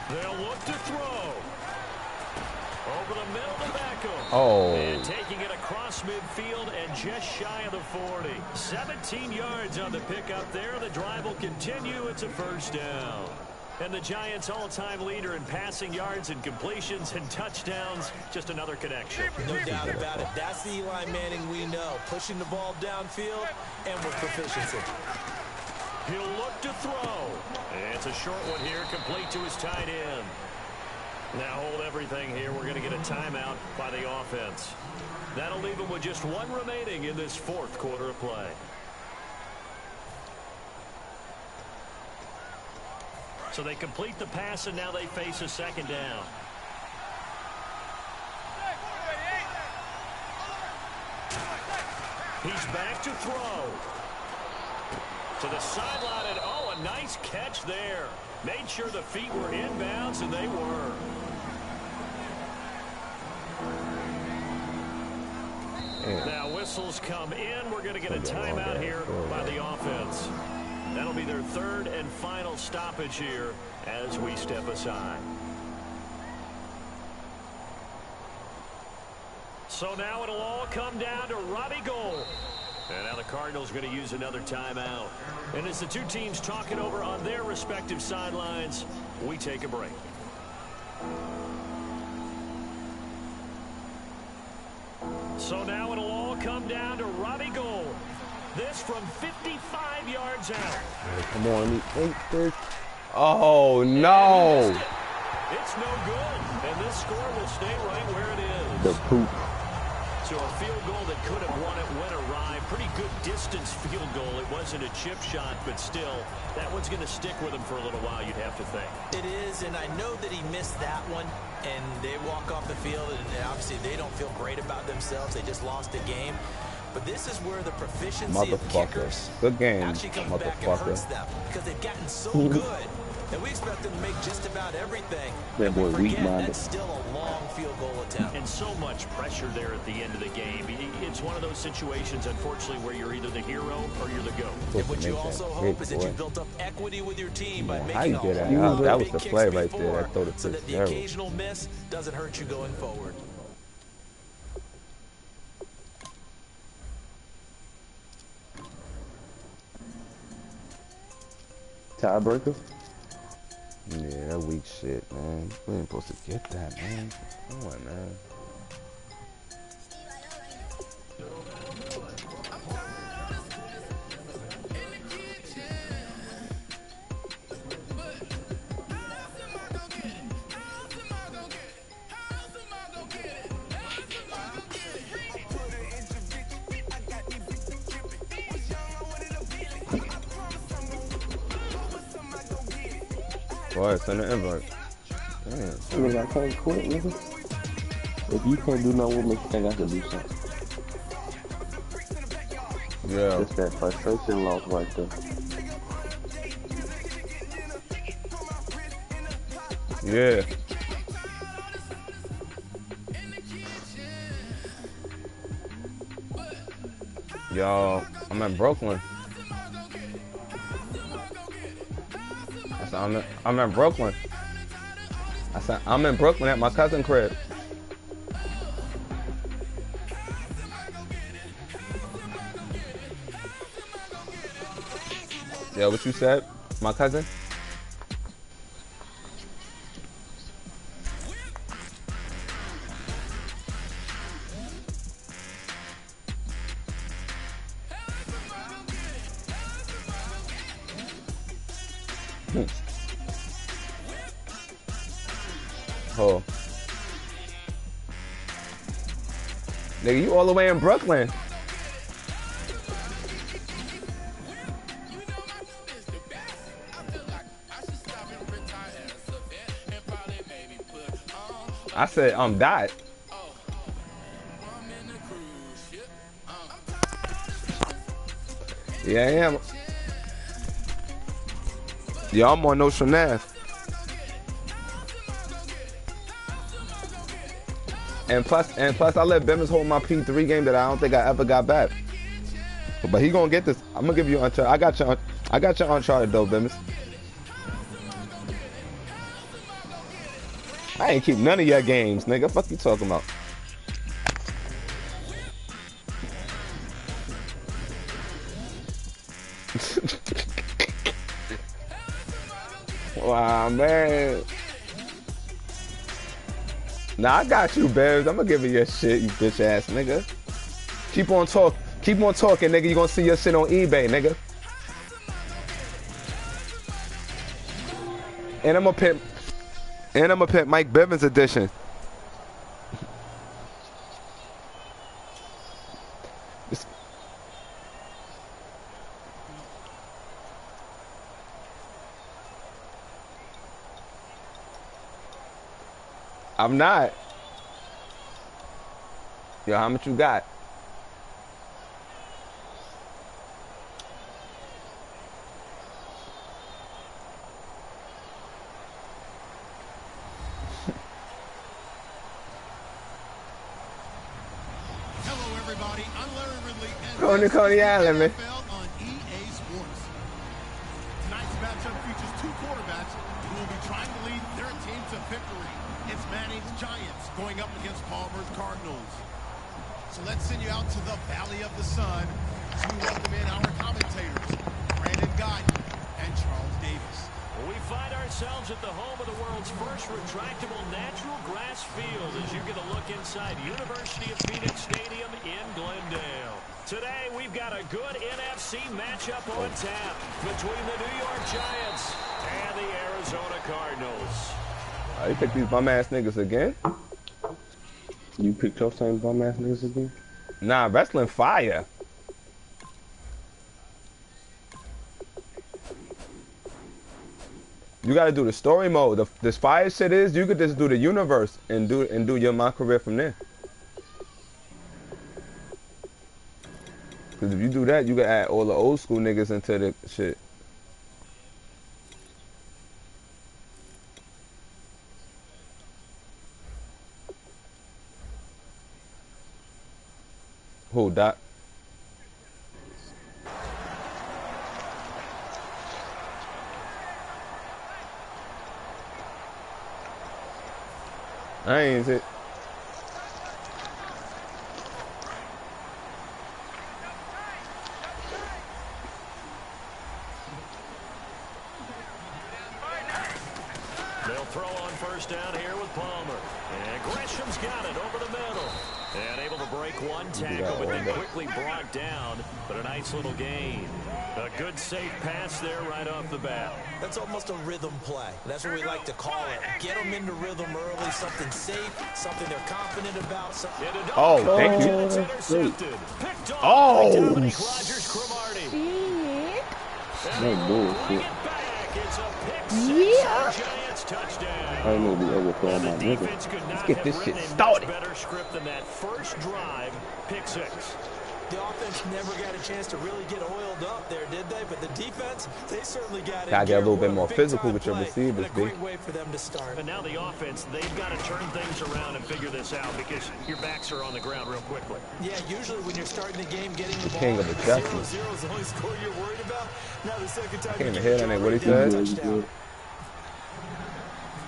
They'll look to throw. Over the middle to Beckham. Oh. And taking it across midfield and just shy of the 40. 17 yards on the pickup there. The drive will continue. It's a first down. And the Giants' all-time leader in passing yards and completions and touchdowns. Just another connection. No doubt about it. That's the Eli Manning we know. Pushing the ball downfield and with proficiency. He'll look to throw. It's a short one here, complete to his tight end. Now hold everything here. We're going to get a timeout by the offense. That'll leave him with just one remaining in this fourth quarter of play. So they complete the pass, and now they face a second down. He's back to throw. To the sideline, and oh, a nice catch there. Made sure the feet were inbounds, and they were. Now whistles come in. We're going to get a timeout here by the offense. That'll be their third and final stoppage here as we step aside. So now it'll all come down to Robbie Gould. And now the Cardinals are going to use another timeout. And as the two teams talk it over on their respective sidelines, we take a break. So now it'll all come down to Robbie Gould. This from 55 yards out. Come on, let me think this. Oh, no. It's no good. And this score will stay right where it is. The poop. So a field goal that could have won it went awry. Pretty good distance field goal. It wasn't a chip shot, but still, that one's going to stick with him for a little while, you'd have to think. It is, and I know that he missed that one, and they walk off the field, and obviously they don't feel great about themselves. They just lost a game. But this is where the proficiency of kickers good game, actually comes back and hurts them because they've gotten so good that we expect them to make just about everything. That boy weak-minded. That's still a long field goal attempt. And so much pressure there at the end of the game. It's one of those situations, unfortunately, where you're either the hero or you're the GOAT. And what you also hope is that you've built up equity with your team by How you making get all that? That was big the kicks play right there. before, That throw to so that the Fitzgerald. occasional miss doesn't hurt you going forward. Tiebreaker? Yeah, that weak shit, man. We ain't supposed to get that, man. Come on, man. Boy, send an invite. Nigga, I can't quit, nigga. If you can't do nothing, what makes you think I can do something? Yeah. Just that frustration loss right there. Yeah. Yo, I'm in Brooklyn. I said, I'm in Brooklyn. I said, I'm in Brooklyn at my cousin's crib. Yeah, what you said? My cousin? Oh. Nigga, you all the way in Brooklyn. I said, died. Yeah, I am. Yeah, I'm on Ocean Ave. And plus, I let Bemmons hold my P3 game that I don't think I ever got back. But he gonna get this. I'm gonna give you Uncharted. I got your Uncharted though, Bemmons. I ain't keep none of your games, nigga. Fuck you talking about? Wow, man. Nah, I got you, Bears. I'm gonna give you your shit, you bitch ass nigga. Keep on talking, nigga. You gonna see your shit on eBay, nigga. And I'm gonna pimp Mike Bivens edition. I'm not. Yo, how much you got? Hello, everybody. I'm Larry Ridley. Coney Island, man. On EA Sports. Tonight's matchup features two quarterbacks who will be trying to lead their team to victory. It's Manning's Giants going up against Palmer's Cardinals. So let's send you out to the Valley of the Sun as we welcome in our commentators, Brandon Guyton and Charles Davis. We find ourselves at the home of the world's first retractable natural grass field as you get a look inside University of Phoenix Stadium in Glendale. Today, we've got a good NFC matchup on tap between the New York Giants and the Arizona Cardinals. You pick these bum ass niggas again? You picked your same bum ass niggas again? Nah, wrestling fire. You gotta do the story mode. This fire shit is you could just do the universe and do your my career from there. Cause if you do that, you can add all the old school niggas into the shit. Who, Doc? I ain't it. They'll throw on first down here with Palmer. And Gresham's got it over the middle. And able to break one tackle, but then quickly brought down. But a nice little gain. A good safe pass there right off the bat. That's almost a rhythm play. That's what we like to call it. Get them into rhythm early, something safe, something they're confident about. Oh, thank you. It's intercepted. Picked off Oh, by Dominic Rodgers-Cromartie. No bullshit. It's a pick six. Giants touchdown. I ain't gonna be overthrowing my nigga. Defense could not get this have shit written a started. much better script than that first drive, pick six. The offense never got a chance to really get oiled up there, did they? But the defense, they certainly got it. Gotta get a little bit more physical with your receivers, B. Great way for them to start. And now the offense, they've got to turn things around and figure this out because your backs are on the ground real quickly. Yeah, usually when you're starting the game, getting the ball, King of adjustments. 0-0 is the only score you're worried about. Now the second time Can't you even get hit on it. it, What he said? touchdown.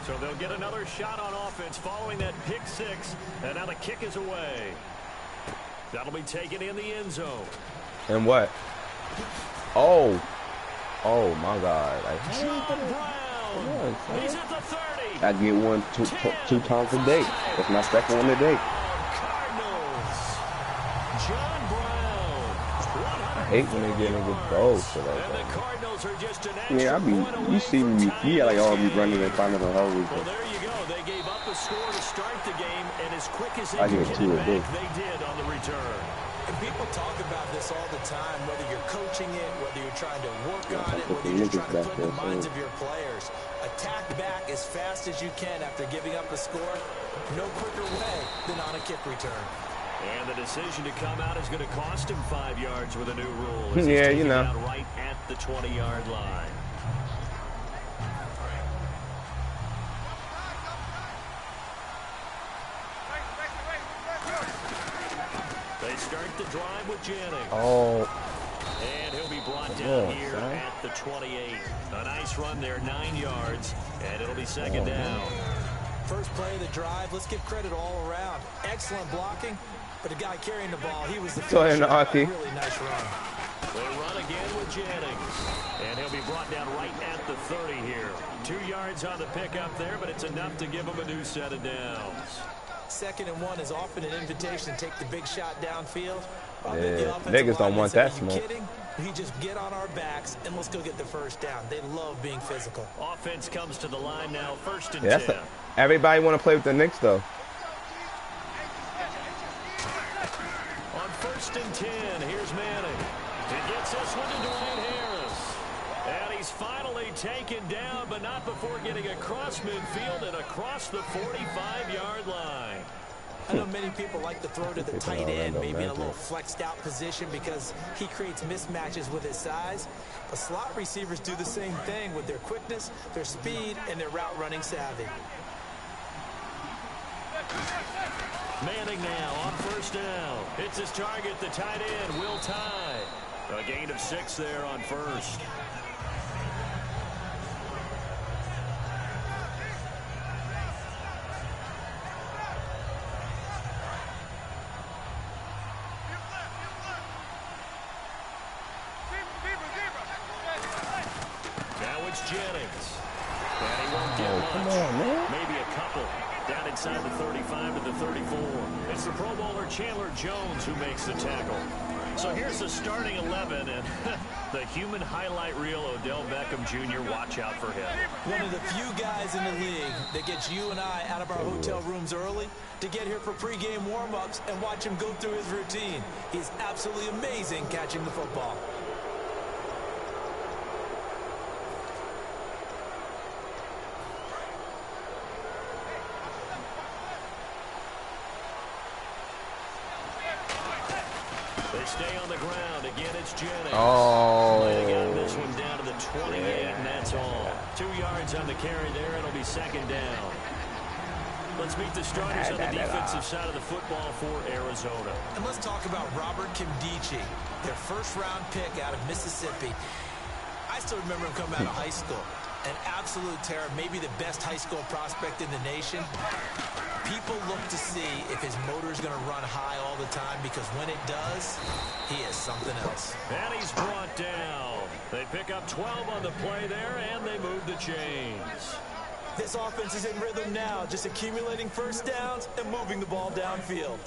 So they'll get another shot on offense following that pick six. And now the kick is away. That'll be taken in the end zone. And what? Oh. Oh, my God. Like, John Brown. He's at the 30. I get one two times a day. That's my second one a day. Cardinals. John Brown. I hate when they get in good goals for that. And the Though. Cardinals are just an extra Yeah, you see me, yeah, like all be running in front of the hole. Well, there you go. They gave up a score to start the game, and as quick as they I could get get two it a back, day. they did on the return. And people talk about this all the time, whether you're coaching it, whether you're trying to work on it, put whether the you're niggas trying to back put in the there, minds so- of your players. Attack back as fast as you can after giving up a score. No quicker way than on a kick return. And the decision to come out is going to cost him 5 yards with a new rule. As he's Yeah, you taken know. out right at the 20-yard line. They start the drive with Jennings. Oh. And he'll be brought down on, here son. at the 28. A nice run there, 9 yards, and it'll be second down. First play of the drive, let's give credit all around. Excellent blocking, but the guy carrying the ball, he was the So in the finisher. Aki. Really nice run. They run again with Jennings. And he'll be brought down right at the 30 here. 2 yards on the pickup there, but it's enough to give him a new set of downs. 2nd and 1 is often an invitation to take the big shot downfield. Yeah, niggas don't want that smoke. Kidding? We just get on our backs and let's go get the first down. They love being physical. Offense comes to the line now, 1st and Yeah, 10. everybody want to play with the Knicks, though. On 1st and 10, here's Manning. He gets this one to Dwayne Harris. And he's finally taken down, but not before getting across midfield and across the 45-yard line. I know many people like to throw to the tight end, maybe in a little flexed out position because he creates mismatches with his size. But slot receivers do the same thing with their quickness, their speed, and their route running savvy. Manning now on 1st down. Hits his target, the tight end, Will Tye. A gain of 6 there on 1st. Now it's Jennings. And he won't get much. Come on, man. Maybe a couple. Down inside the 35 to the 34. It's the Pro Bowler Chandler Jones who makes the tackle. So here's the starting 11, and the human highlight reel, Odell Beckham Jr., watch out for him. One of the few guys in the league that gets you and I out of our hotel rooms early to get here for pregame warm-ups and watch him go through his routine. He's absolutely amazing catching the football. They stay on the ground. Again, it's Jennings. Oh. They got this one down to the 28, and that's all. 2 yards on the carry there. It'll be second down. Let's meet the starters on the defensive side of the football for Arizona. And let's talk about Robert Kimdichie, their first-round pick out of Mississippi. I still remember him coming out of high school. An absolute terror, maybe the best high school prospect in the nation. People look to see if his motor is going to run high all the time because when it does, he is something else. And he's brought down. They pick up 12 on the play there, and they move the chains. This offense is in rhythm now, just accumulating first downs and moving the ball downfield.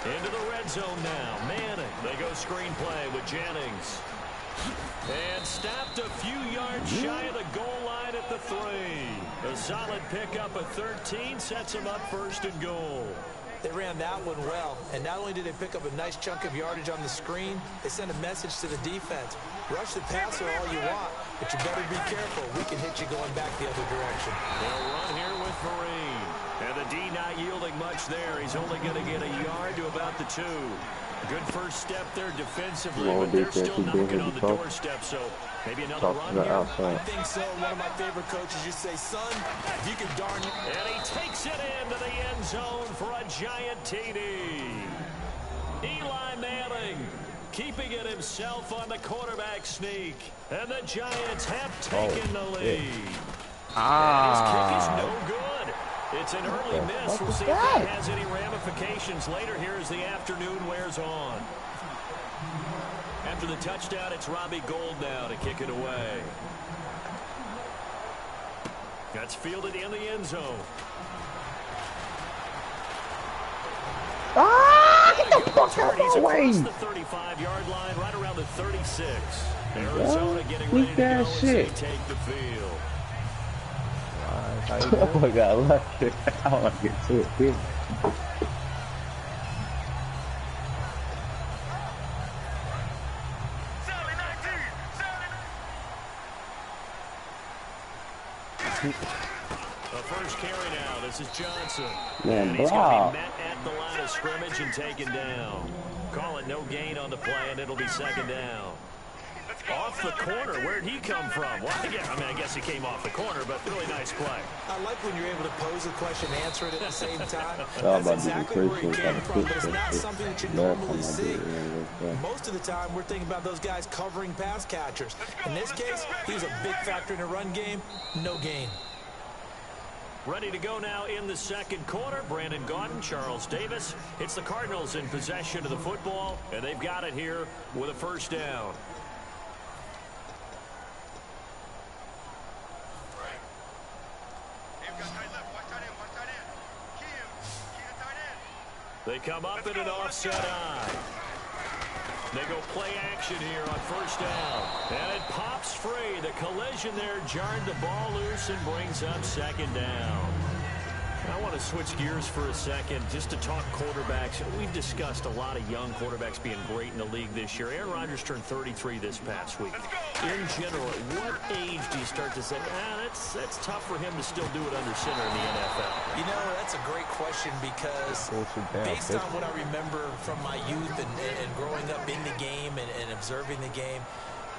Into the red zone now. Manning. They go screenplay with Jennings. And stopped a few yards shy of the goal line at the 3. A solid pickup of 13 sets him up 1st and goal. They ran that one well, and not only did they pick up a nice chunk of yardage on the screen, they sent a message to the defense. Rush the passer all you want, but you better be careful. We can hit you going back the other direction. They'll run here with Marine. And the D not yielding much there. He's only going to get a yard to about the 2. Good first step there defensively, but they're still knocking on the doorstep, so maybe another run here. I think so. One of my favorite coaches used to say, son, if you can darn it. And he takes it into the end zone for a giant TD. Eli Manning keeping it himself on the quarterback sneak. And the Giants have taken the lead. And his kick is no good. It's an early miss. We'll see if that has any ramifications later here as the afternoon wears on. After the touchdown, it's Robbie Gould now to kick it away. That's fielded in the end zone. Get the fuck out of the way! He's across the 35-yard line, right around the 36. Arizona getting ready to go as they take the field. Oh my God, I left it. I want to get to it. The first carry now. This is Johnson. Man, and he's going to be met at the line of scrimmage and taken down. Call it no gain on the play, and it'll be second down. Off the corner. Where'd he come from? Well, I guess he came off the corner, but really nice play. I like when you're able to pose a question and answer it at the same time. That's exactly where he came from, but it's not something that you normally see. Most of the time, we're thinking about those guys covering pass catchers. In this case, he's a big factor in the run game. No gain. Ready to go now in the second quarter. Brandon Gaudin, Charles Davis. It's the Cardinals in possession of the football, and they've got it here with a first down. They come up in an offset eye. They go play action here on first down. And it pops free. The collision there jarred the ball loose and brings up second down. I want to switch gears for a second just to talk quarterbacks. We've discussed a lot of young quarterbacks being great in the league this year. Aaron Rodgers turned 33 this past week. In general, at what age do you start to say, that's tough for him to still do it under center in the NFL? You know, that's a great question because based on what I remember from my youth and growing up in the game and observing the game,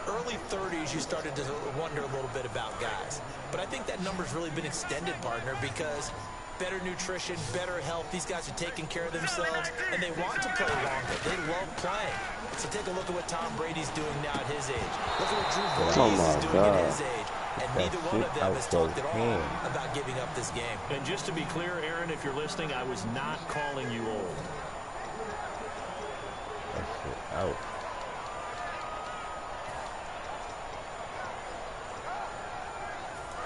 early 30s, you started to wonder a little bit about guys. But I think that number's really been extended, partner, because better nutrition, better health. These guys are taking care of themselves, and they want to play longer. They love playing. So take a look at what Tom Brady's doing now at his age. Look at what Drew Brees is doing at his age. And neither one of them has talked at all about giving up this game. And just to be clear, Aaron, if you're listening, I was not calling you old. That's it out.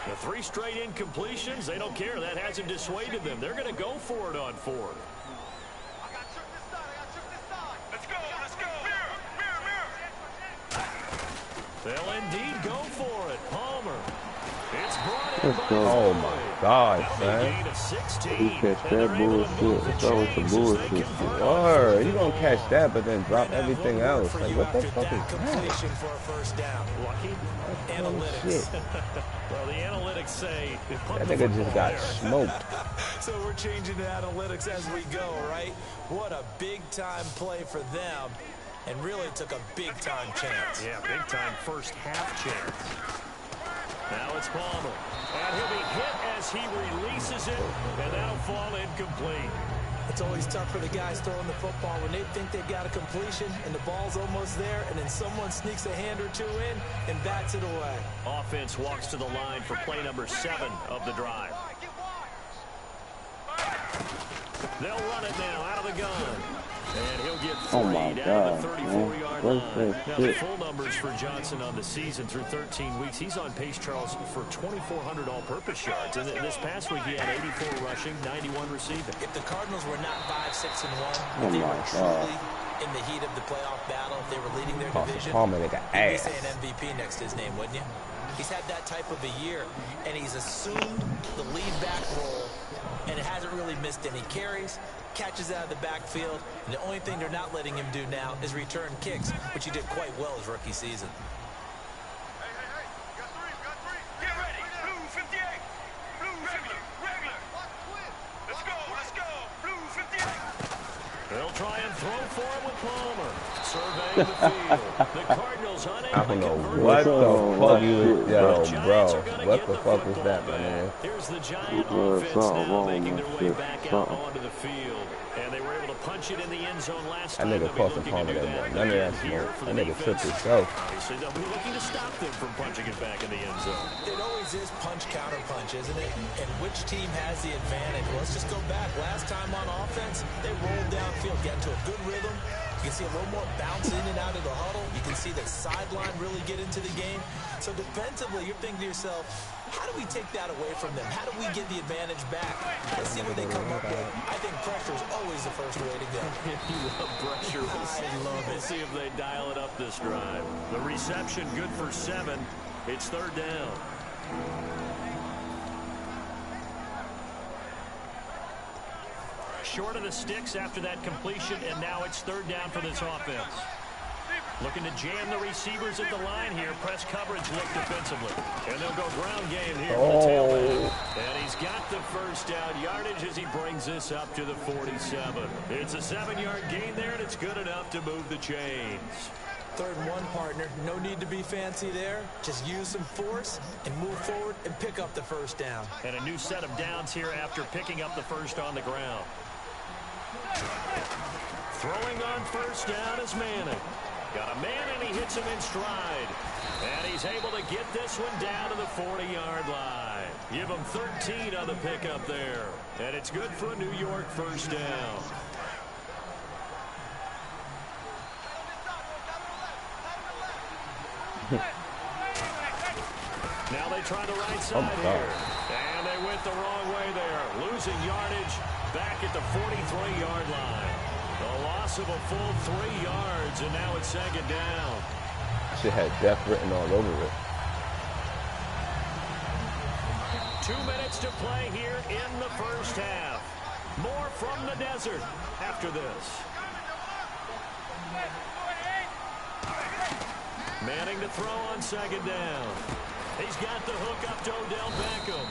The 3 straight incompletions, they don't care. That hasn't dissuaded them. They're going to go for it on 4th. Let's go. They'll indeed go for it. Palmer. It's brought in by Oh my God, man. He catch that bullshit. It's always the bullshit. Word, you gonna catch that, but then drop everything else. Like, what the fuck is that? Completion for a first down. Lucky. Analytics. Well, the analytics say That nigga just got smoked. So we're changing to analytics as we go, right? What a big-time play for them, and really took a big-time chance. Yeah, big-time first half chance. Now it's Palmer. And he'll be hit as he releases it, and that'll fall incomplete. It's always tough for the guys throwing the football when they think they've got a completion and the ball's almost there, and then someone sneaks a hand or two in and bats it away. Offense walks to the line for play number 7 of the drive. They'll run it now out of the gun. And he'll get 3 down to the 34-yard line. Now, the full numbers for Johnson on the season through 13 weeks. He's on pace, Charles, for 2,400 all-purpose yards. And this past week, he had 84 rushing, 91 receiving. If the Cardinals were not 5-6-1, if they were truly in the heat of the playoff battle, if they were leading their division, you'd be saying MVP next to his name, wouldn't you? He's had that type of a year, and he's assumed the lead back role and it hasn't really missed any carries. Catches out of the backfield, and the only thing they're not letting him do now is return kicks, which he did quite well his rookie season. Get ready. Blue 58. Blue regular. Let's go. Blue 58. They'll try and throw for him with Palmer. Surveying the field. The Cardinals unable I don't to know convert. what the fuck you, yo, The Giants bro. are gonna What get the fuck was football that, back. man? Here's the Giant There's offense something now wrong making with their way this. back out Something. onto the field. And they were able to punch it in the end zone last That time. nigga They'll be Paulson looking to Palmer, do that that none of that again here smoke. for That the nigga defense. tripped himself. Obviously, they'll be looking to stop them from punching it back in the end zone. It always is punch, counter punch, isn't it? And which team has the advantage? Well, let's just go back. Last time on offense, they rolled downfield, get into a good rhythm. You can see a little more bounce in and out of the huddle. You can see the sideline really get into the game. So defensively, you're thinking to yourself, how do we take that away from them? How do we get the advantage back? Let's see what they come up with. I think pressure is always the first way to go. You love pressure. I love We'll it. see if they dial it up this drive. The reception good for 7. It's third down. Short of the sticks after that completion, and now it's third down for this offense. Looking to jam the receivers at the line here. Press coverage look defensively. And they'll go ground game here with the tailback. And he's got the first down yardage as he brings this up to the 47. It's a 7-yard gain there, and it's good enough to move the chains. 3rd and 1, partner. No need to be fancy there. Just use some force and move forward and pick up the first down. And a new set of downs here after picking up the first on the ground. Throwing on first down is Manning. Got a man, and he hits him in stride. And he's able to get this one down to the 40-yard line. Give him 13 on the pickup there. And it's good for a New York first down. Now they try the right side here. And they went the wrong way there. Losing yardage back at the 43-yard line. A loss of a full 3 yards, and now it's second down. Shit had death written all over it. 2 minutes to play here in the first half. More from the desert after this. Manning to throw on second down. He's got the hook up to Odell Beckham.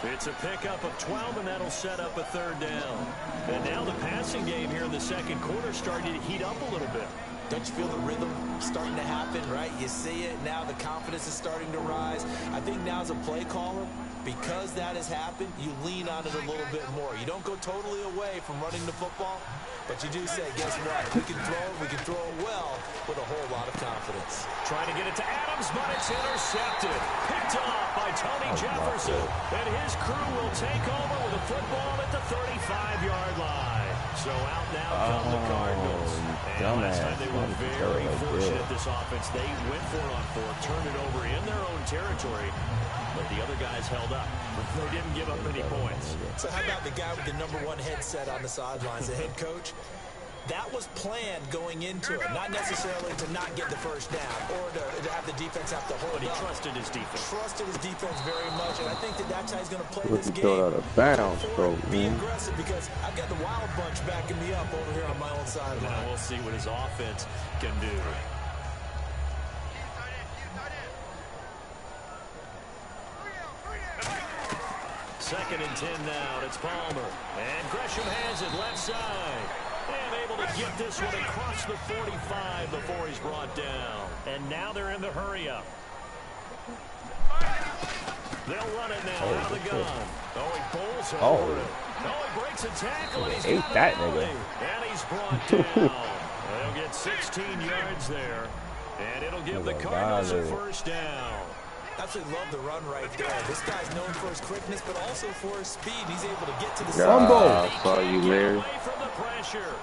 It's a pickup of 12, and that'll set up a third down. And now the passing game here in the second quarter starting to heat up a little bit. Don't you feel the rhythm starting to happen, right? You see it. Now the confidence is starting to rise. I think now as a play caller, because that has happened, you lean on it a little bit more. You don't go totally away from running the football, but you do say, guess what? We can throw it well with a whole lot of confidence. Trying to get it to Adams, but it's intercepted. Picked off by Tony Jefferson. And his crew will take over with a football at the 35-yard line. So out now come the Cardinals. And last time they were very fortunate, this offense. They went for it on 4, turned it over in their own territory. But the other guys held up. They didn't give up any points. So how about the guy with the #1 headset on the sidelines, the head coach? That was planned going into it, not necessarily to not get the first down or to have the defense have to hold But he up. trusted his defense. Trusted his defense very much, and I think that's how he's going to play this Looking throw game. out of bounds, bro. Be aggressive because I've got the Wild Bunch backing me up over here on my own Now sideline. we'll see what his offense can do. Second and 10 now. It's Palmer. And Gresham has it left side. And able to get this one across the 45 before he's brought down. And now they're in the hurry-up. They'll run it now out of the gun. Oh, he pulls over it. Oh, he breaks a tackle, and he's got that a nigga. penalty. And he's brought down. They'll get 16 yards there. And it'll give the Cardinals a first down. Absolutely love the run right there. This guy's known for his quickness, but also for his speed. He's able to get to the I saw you, Larry. Away from the pressure.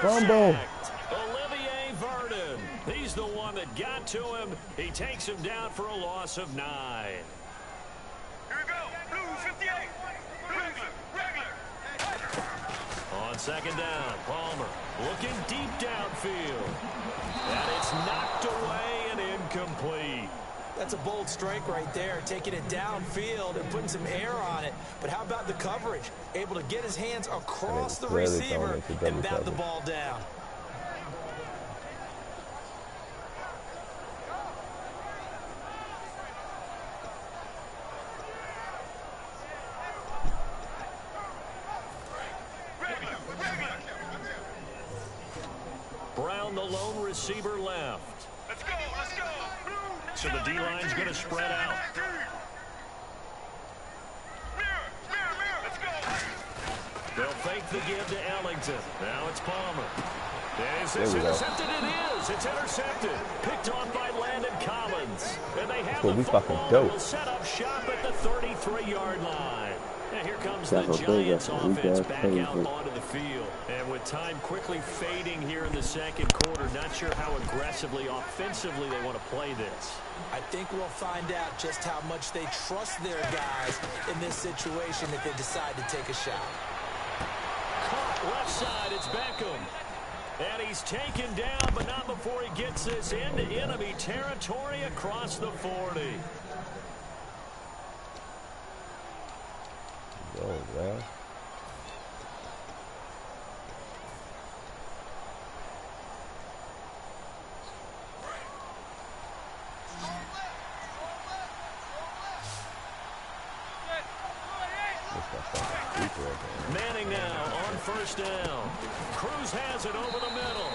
Fumble. Sacked. Olivier Vernon. He's the one that got to him. He takes him down for a loss of 9. Here we go. Blue 58. Regular. On second down, Palmer looking deep downfield. And it's knocked away and incomplete. That's a bold strike right there, taking it downfield and putting some air on it. But how about the coverage? Able to get his hands across the receiver and bat the ball down. Brown, the lone receiver, left. Let's go, let's go. So the D-line's going to spread out. Let's go. They'll fake the give to Ellington. Now it's Palmer. Is this intercepted? It is. It's intercepted. Picked off by Landon Collins. And they have the football. They'll set up shop at the 33-yard line. And here comes the Giants offense back out onto the field. And with time quickly fading here in the second quarter, not sure how aggressively, offensively they want to play this. I think we'll find out just how much they trust their guys in this situation if they decide to take a shot. Caught left side, it's Beckham. And he's taken down, but not before he gets this into enemy territory across the 40. Oh, well. Manning now on first down. Cruz has it over the middle.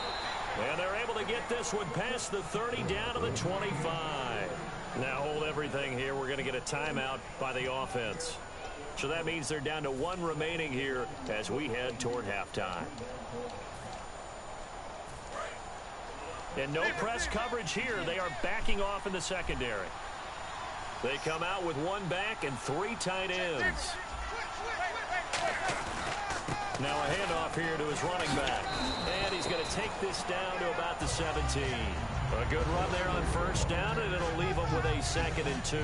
And they're able to get this one past the 30 down to the 25. Now hold everything here. We're going to get a timeout by the offense. So that means they're down to one remaining here as we head toward halftime. And no press coverage here. They are backing off in the secondary. They come out with one back and three tight ends. Now a handoff here to his running back. And he's going to take this down to about the 17. A good run there on first down, and it'll leave him with a 2nd and 2.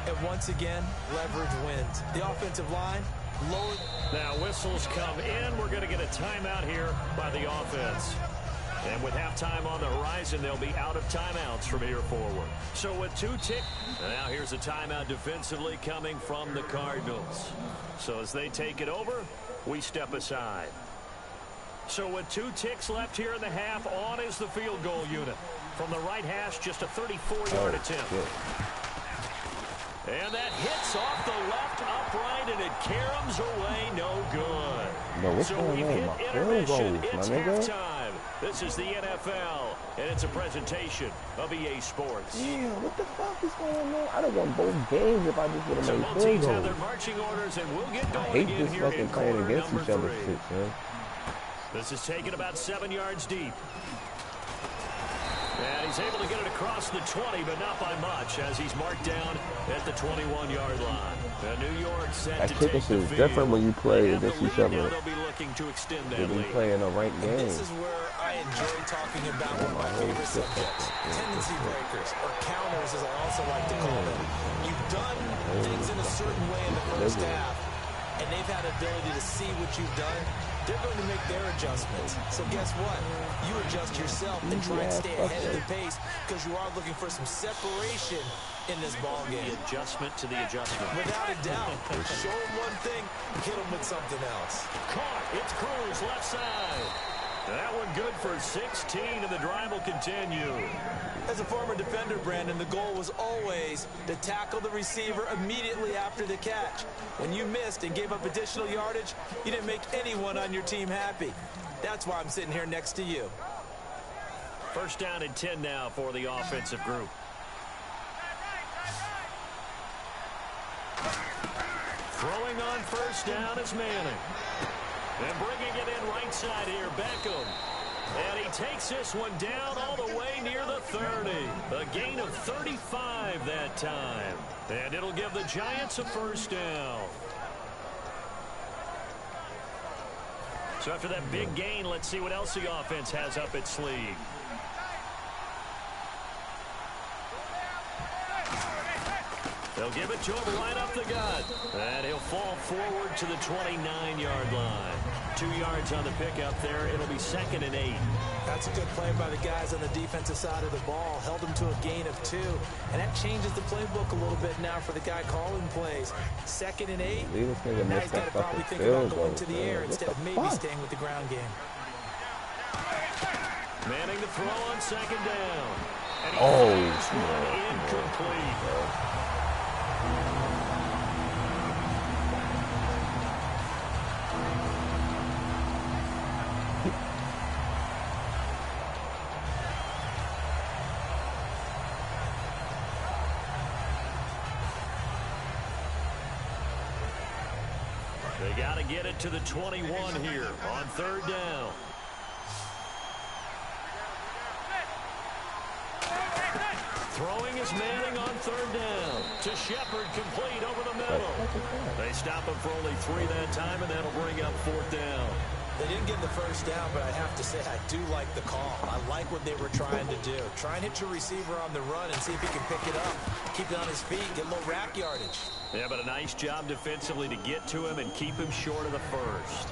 And once again, leverage wins. The offensive line, lowered. Now whistles come in. We're going to get a timeout here by the offense. And with halftime on the horizon, they'll be out of timeouts from here forward. So with 2 ticks, now here's a timeout defensively coming from the Cardinals. So as they take it over, we step aside. So with 2 ticks left here in the half, on is the field goal unit. From the right hash, just a 34-yard attempt. And that hits off the left upright, and it caroms away, no good. No, what's so going we've on? hit My intermission. goes, It's my nigga. halftime. This is the NFL, and it's a presentation of EA Sports. Yeah, what the fuck is going on? I don't want both games if I just would have So made both field teams have goals. their marching orders, and we'll get I going hate again this here in fucking playing quarter against number each other 3. shit, man. This is taken about 7 yards deep. And he's able to get it across the 20, but not by much, as he's marked down at the 21-yard line. New York set That to kicking take shit the is field. different when you play They have against the each lead. other. Now they'll be looking to extend that When you lead. play in a ranked game. This is where I enjoy talking about one of my favorite subjects, tendency breakers, or counters as I also like to call them. You've done things in a certain way in the first half, and they've had ability to see what you've done. They're going to make their adjustments. So guess what? You adjust yourself and try and stay ahead of the pace because you are looking for some separation in this ball game. The adjustment to the adjustment. Without a doubt. Show them one thing, hit them with something else. Caught. It's Cruz left side. That one good for 16, and the drive will continue. As a former defender, Brandon, the goal was always to tackle the receiver immediately after the catch. When you missed and gave up additional yardage, you didn't make anyone on your team happy. That's why I'm sitting here next to you. First down and 10 now for the offensive group. Throwing on first down is Manning. And bringing it in right side here, Beckham. And he takes this one down all the way near the 30. A gain of 35 that time. And it'll give the Giants a first down. So after that big gain, let's see what else the offense has up its sleeve. They'll give it to him right up the gut. And he'll fall forward to the 29-yard line. 2 yards on the pickup there. It'll be 2nd and 8. That's a good play by the guys on the defensive side of the ball. Held them to a gain of 2. And that changes the playbook a little bit now for the guy calling plays. 2nd and 8. Now he's got to probably think about going to the air instead of maybe staying with the ground game. Manning the throw on 2nd down. And incomplete. They got to get it to the 21 here on 3rd down. Throwing is Manning on 3rd down. To Shepard, complete over the middle. They stop him for only 3 that time, and that'll bring up 4th down. They didn't get the first down, but I have to say I do like the call. I like what they were trying to do. Try and hit your receiver on the run and see if he can pick it up. Keep it on his feet, get a little rack yardage. Yeah, but a nice job defensively to get to him and keep him short of the first.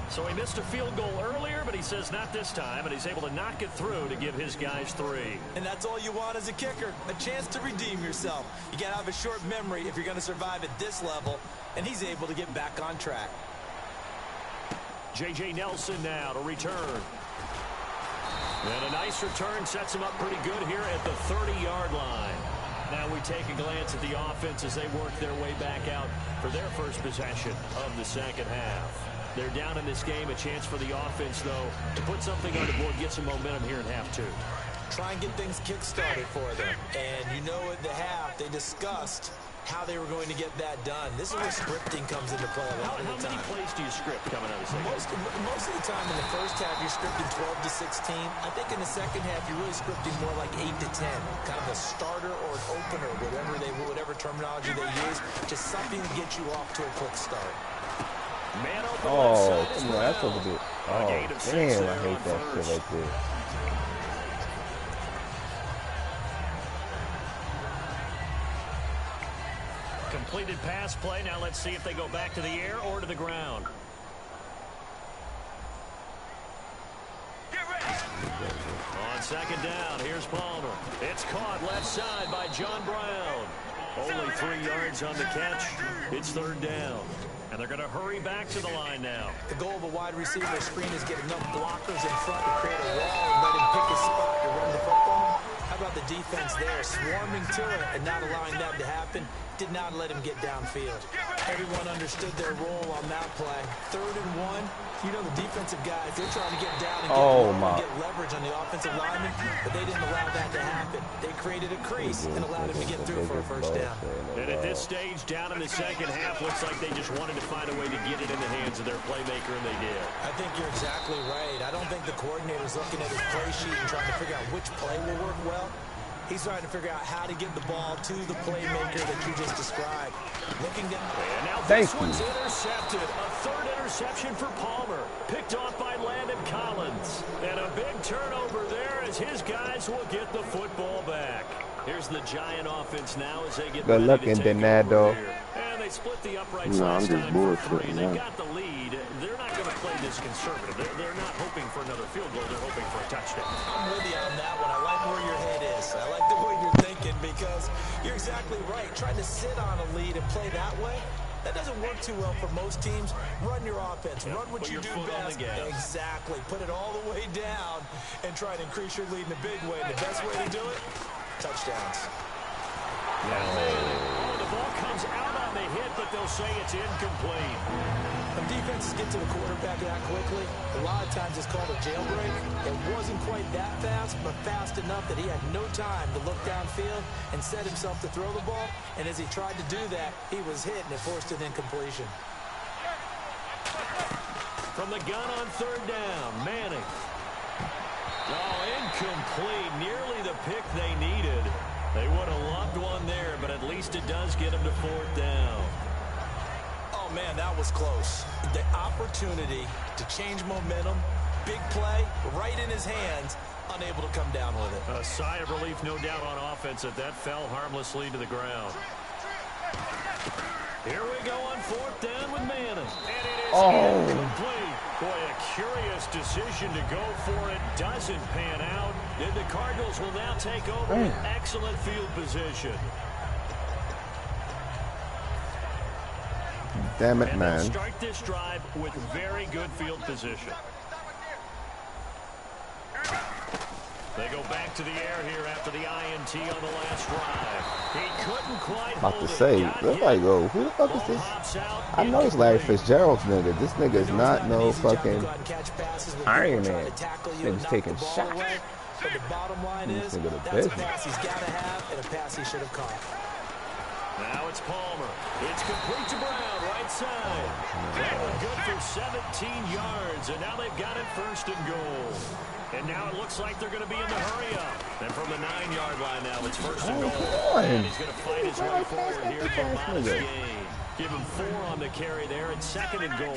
So he missed a field goal earlier, but he says not this time, and he's able to knock it through to give his guys 3. And that's all you want as a kicker, a chance to redeem yourself. You got to have a short memory if you're going to survive at this level, and he's able to get back on track. J.J. Nelson now to return. And a nice return sets him up pretty good here at the 30-yard line. Now we take a glance at the offense as they work their way back out for their first possession of the 2nd half. They're down in this game. A chance for the offense, though, to put something on the board, get some momentum here in half 2. Try and get things kick-started for them. And you know at the half, they discussed how they were going to get that done. This is where scripting comes into play a lot of the time. How many plays do you script coming out of the second? Most of the time in the first half, you're scripting 12 to 16. I think in the second half, you're really scripting more like 8 to 10. Kind of a starter or an opener, whatever terminology they use. Just something to get you off to a quick start. Man open oh, come on, that's a little bit. Oh, damn, I hate that shit right there. Completed pass play. Now let's see if they go back to the air or to the ground. Get ready. On 2nd down, here's Palmer. It's caught left side by John Brown. Only 3 yards on the catch. It's 3rd down. And they're going to hurry back to the line now. The goal of a wide receiver screen is get enough blockers in front to create a wall and let him pick his spot to run the football. How about the defense there, swarming to it and not allowing that to happen? Did not let him get downfield. Everyone understood their role on that play. 3rd and 1. You know the defensive guys, they're trying to get down and get leverage on the offensive lineman, but they didn't allow that to happen. They created a crease and allowed him to get through for a first down. And at this stage, down in the 2nd half, looks like they just wanted to find a way to get it in the hands of their playmaker, and they did. I think you're exactly right. I don't think the coordinator's looking at his play sheet and trying to figure out which play will work well. He's trying to figure out how to get the ball to the playmaker that you just described. Looking down. And now this one's intercepted. A 3rd interception for Palmer. Picked off by Landon Collins. And a big turnover there as his guys will get the football back. Here's the Giant offense now as they get good luck in Bernardo. And they split the uprights last time for 3. They got the lead. They're not going to play this conservative. They're not hoping for another field goal. They're hoping for a touchdown. I'm with you on that one. I like where your head is. I like the way you're thinking because you're exactly right. Trying to sit on a lead and play that way, that doesn't work too well for most teams. Run your offense. Run what you do best. Exactly. Put it all the way down and try to increase your lead in a big way. And the best way to do it, touchdowns. The ball comes out on the hit, but they'll say it's incomplete. When defenses get to the quarterback that quickly, a lot of times it's called a jailbreak. It wasn't quite that fast, but fast enough that he had no time to look downfield and set himself to throw the ball. And as he tried to do that, he was hit, and it forced an incompletion. From the gun on 3rd down, Manning. Oh, incomplete. Nearly the pick they needed. They would have loved one there, but at least it does get them to 4th down. Oh, man, that was close. The opportunity to change momentum, big play, right in his hands, unable to come down with it. A sigh of relief, no doubt, on offense that fell harmlessly to the ground. Here we go on 4th down with Manning. And it is incomplete. Boy, a curious decision to go for it. Doesn't pan out. And the Cardinals will now take over with excellent field position. Damn it, and man. They'll start this drive with very good field position. They go back to the air here after the INT on the last drive. He couldn't quite About hold to it. say, Got look hit. like, oh, who the fuck is this? I know it's Larry Fitzgerald's nigga. This nigga is not no fucking Iron Man. This nigga's taking shots. But the bottom line is, that's a pass he's got to have and a pass he should have caught. Now it's Palmer. It's complete to Brown, right side. That one good for 17 yards, and now they've got it 1st and goal. And now it looks like they're going to be in the hurry-up. And from the 9-yard line now, it's 1st and goal. And he's going to fight his way forward here for a modest gain. Give him 4 on the carry there and 2nd and goal.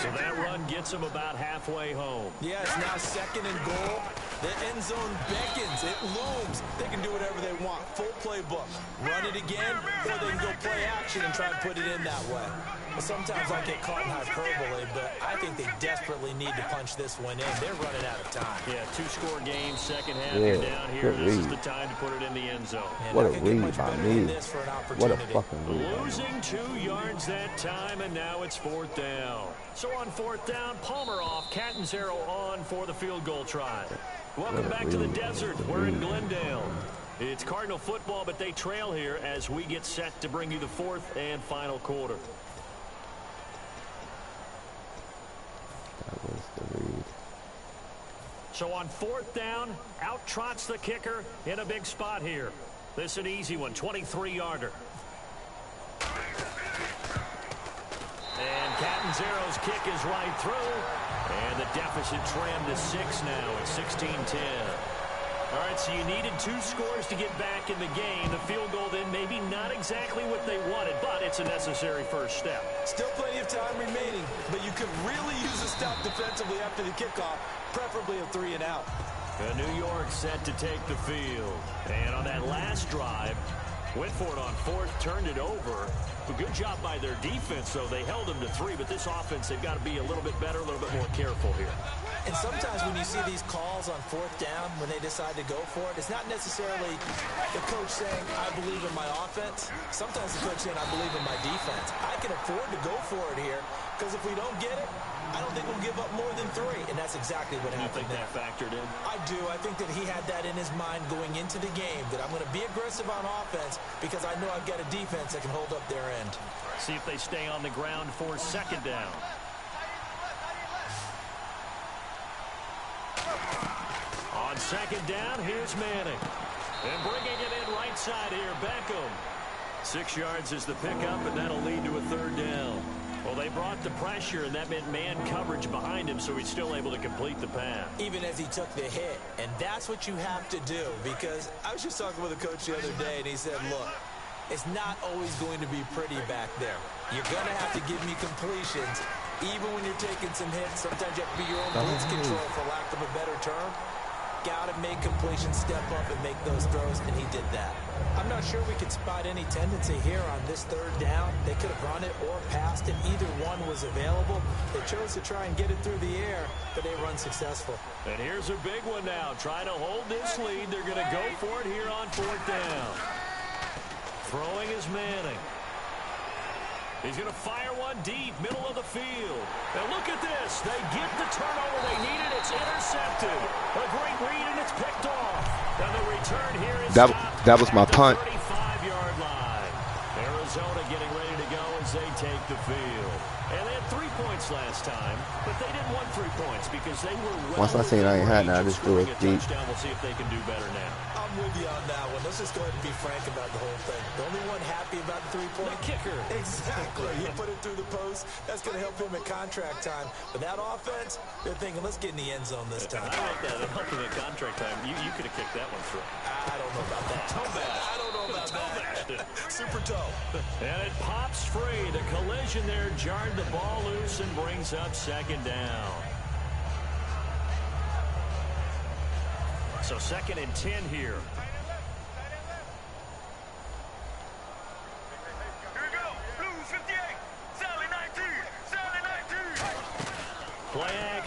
So that run gets him about halfway home. Yeah, it's now 2nd and goal. The end zone beckons. It looms. They can do whatever they want. Full playbook. Run it again, or they can go play action and try and put it in that way. Well, sometimes I get caught in hyperbole, but I think they desperately need to punch this one in. They're running out of time. Yeah, 2-score game, 2nd half. You're down here. This is the time to put it in the end zone. What a read by me. What a fucking read. Losing 2 yards that time, and now it's 4th down. So on 4th down, Palmer off, Catanzaro on for the field goal try. Welcome back to the desert. We're in Glendale. It's Cardinal football, but they trail here as we get set to bring you the 4th and final quarter. That was the read. So on 4th down, out trots the kicker in a big spot here. This is an easy one, 23-yarder. And Catanzaro's kick is right through. And the deficit trimmed to 6 now. It's 16-10. All right, so you needed 2 scores to get back in the game. The field goal then maybe not exactly what they wanted, but it's a necessary first step. Still plenty of time remaining, but you could really use a stop defensively after the kickoff, preferably a 3 and out. New York set to take the field. And on that last drive, went for it on 4th, turned it over. A good job by their defense, though. They held them to 3, but this offense, they've got to be a little bit better, a little bit more careful here. And sometimes when you see these calls on 4th down, when they decide to go for it, it's not necessarily the coach saying, I believe in my offense. Sometimes the coach saying, I believe in my defense. I can afford to go for it here, because if we don't get it, I don't think we'll give up more than 3, and that's exactly what happened there. You think that factored in? I do. I think that he had that in his mind going into the game, that I'm going to be aggressive on offense because I know I've got a defense that can hold up their end. See if they stay on the ground for 2nd down. On 2nd down, here's Manning. And bringing it in right side here, Beckham. 6 yards is the pickup, and that'll lead to a 3rd down. Well, they brought the pressure, and that meant man coverage behind him, so he's still able to complete the pass. Even as he took the hit. And that's what you have to do, because I was just talking with a coach the other day, and he said, look, it's not always going to be pretty back there. You're going to have to give me completions, even when you're taking some hits. Sometimes you have to be your own blitz control, for lack of a better term. Got to make completions, step up, and make those throws, and he did that. I'm not sure we could spot any tendency here on this 3rd down. They could have run it or passed it. Either one was available. They chose to try and get it through the air, but they run successful. And here's a big one now. Trying to hold this lead. They're going to go for it here on 4th down. Throwing is Manning. He's going to fire one deep, middle of the field. And look at this. They get the turnover they needed. It's intercepted. A great read, and it's picked off. And the return here is that was my punt. 35-yard line. Arizona getting ready to go as they take the field. And they had 3 points last time, but they didn't want 3 points because they were well. Once I seen I ain't had now, I just threw it deep. We'll see if they can do better now. I'm with you on that one. Let's just go ahead and be frank about the whole thing. The only one happy about the 3-point. The kicker. Exactly. You put it through the post. That's going to help him at contract time. But that offense, they're thinking, let's get in the end zone this time. I like that. It helped him at contract time. You could have kicked that one through. I don't know about that. Toe bash. I don't know about that. Super toe. And it pops free. The collision there jarred the ball loose and brings up 2nd down. So 2nd and 10 here. Here we go.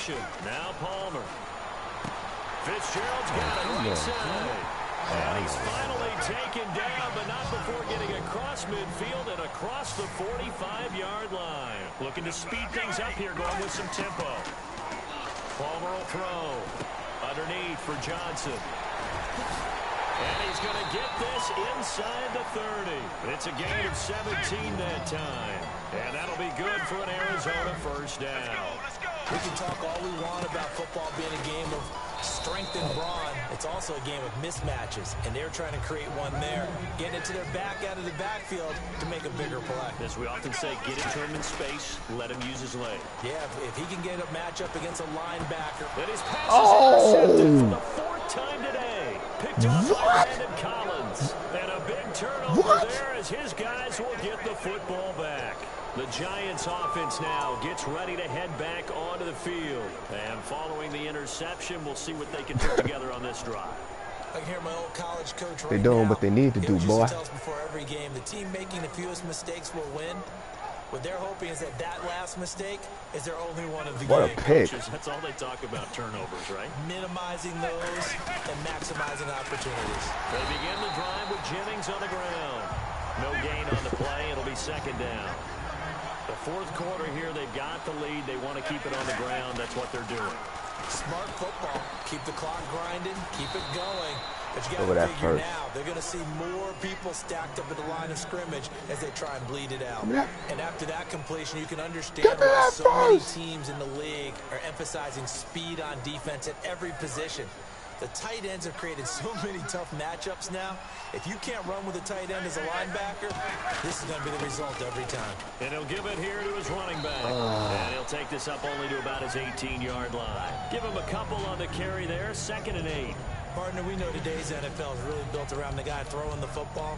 action. Now Palmer. Fitzgerald's got it right side. And he's finally taken down, but not before getting across midfield and across the 45-yard line. Looking to speed things up here, going with some tempo. Palmer will throw. Underneath for Johnson. And he's going to get this inside the 30. It's a gain of 17 that time. And that'll be good for an Arizona first down. We can talk all we want about football being a game of strength and brawn. It's also a game of mismatches, and they're trying to create one there. Getting it to their back out of the backfield to make a bigger play. As we often say, get it to him in space, let him use his leg. Yeah, if he can get a matchup against a linebacker. Then his pass is intercepted for the 4th time today. Picked up by Brandon Collins. And a big turnover there as his guys will get the football back. The Giants offense now gets ready to head back onto the field. And following the interception, we'll see what they can put together on this drive. I can hear my old college coach right They're doing now. what they need to do, boy. Tells before every game, the team making the fewest mistakes will win. What they're hoping is that that last mistake is their only one of the game. What a pick. That's all they talk about, turnovers, right? Minimizing those and maximizing opportunities. They begin the drive with Jennings on the ground. No gain on the play. It'll be 2nd down. The 4th quarter here, they've got the lead. They want to keep it on the ground. That's what they're doing. Smart football. Keep the clock grinding. Keep it going. But you got Over to that figure first. now, they're going to see more people stacked up at the line of scrimmage as they try and bleed it out. And after that completion, you can understand why so many teams in the league are emphasizing speed on defense at every position. The tight ends have created so many tough matchups now. If you can't run with a tight end as a linebacker, this is going to be the result every time. And he'll give it here to his running back. And he'll take this up only to about his 18-yard line. Give him a couple on the carry there, 2nd and 8. Partner, we know today's NFL is really built around the guy throwing the football.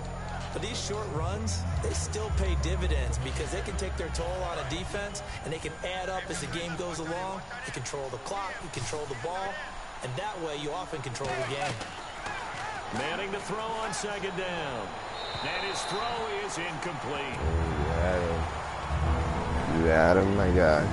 But these short runs, they still pay dividends because they can take their toll on a defense, and they can add up as the game goes along. You control the clock, you control the ball, and that way you often control the game. Manning to throw on 2nd down. And his throw is incomplete. You had him, my God.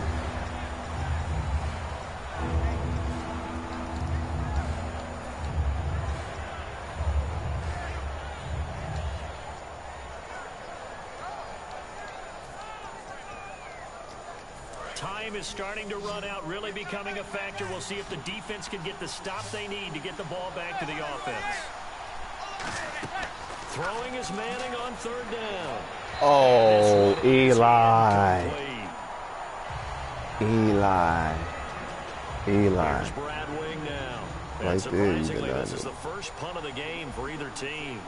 Time is starting to run out, really becoming a factor. We'll see if the defense can get the stop they need to get the ball back to the offense. Throwing is Manning on 3rd down. Oh, Eli. Here's Brad Wing now. And Right there, surprisingly, you this is the first punt of the game for either team.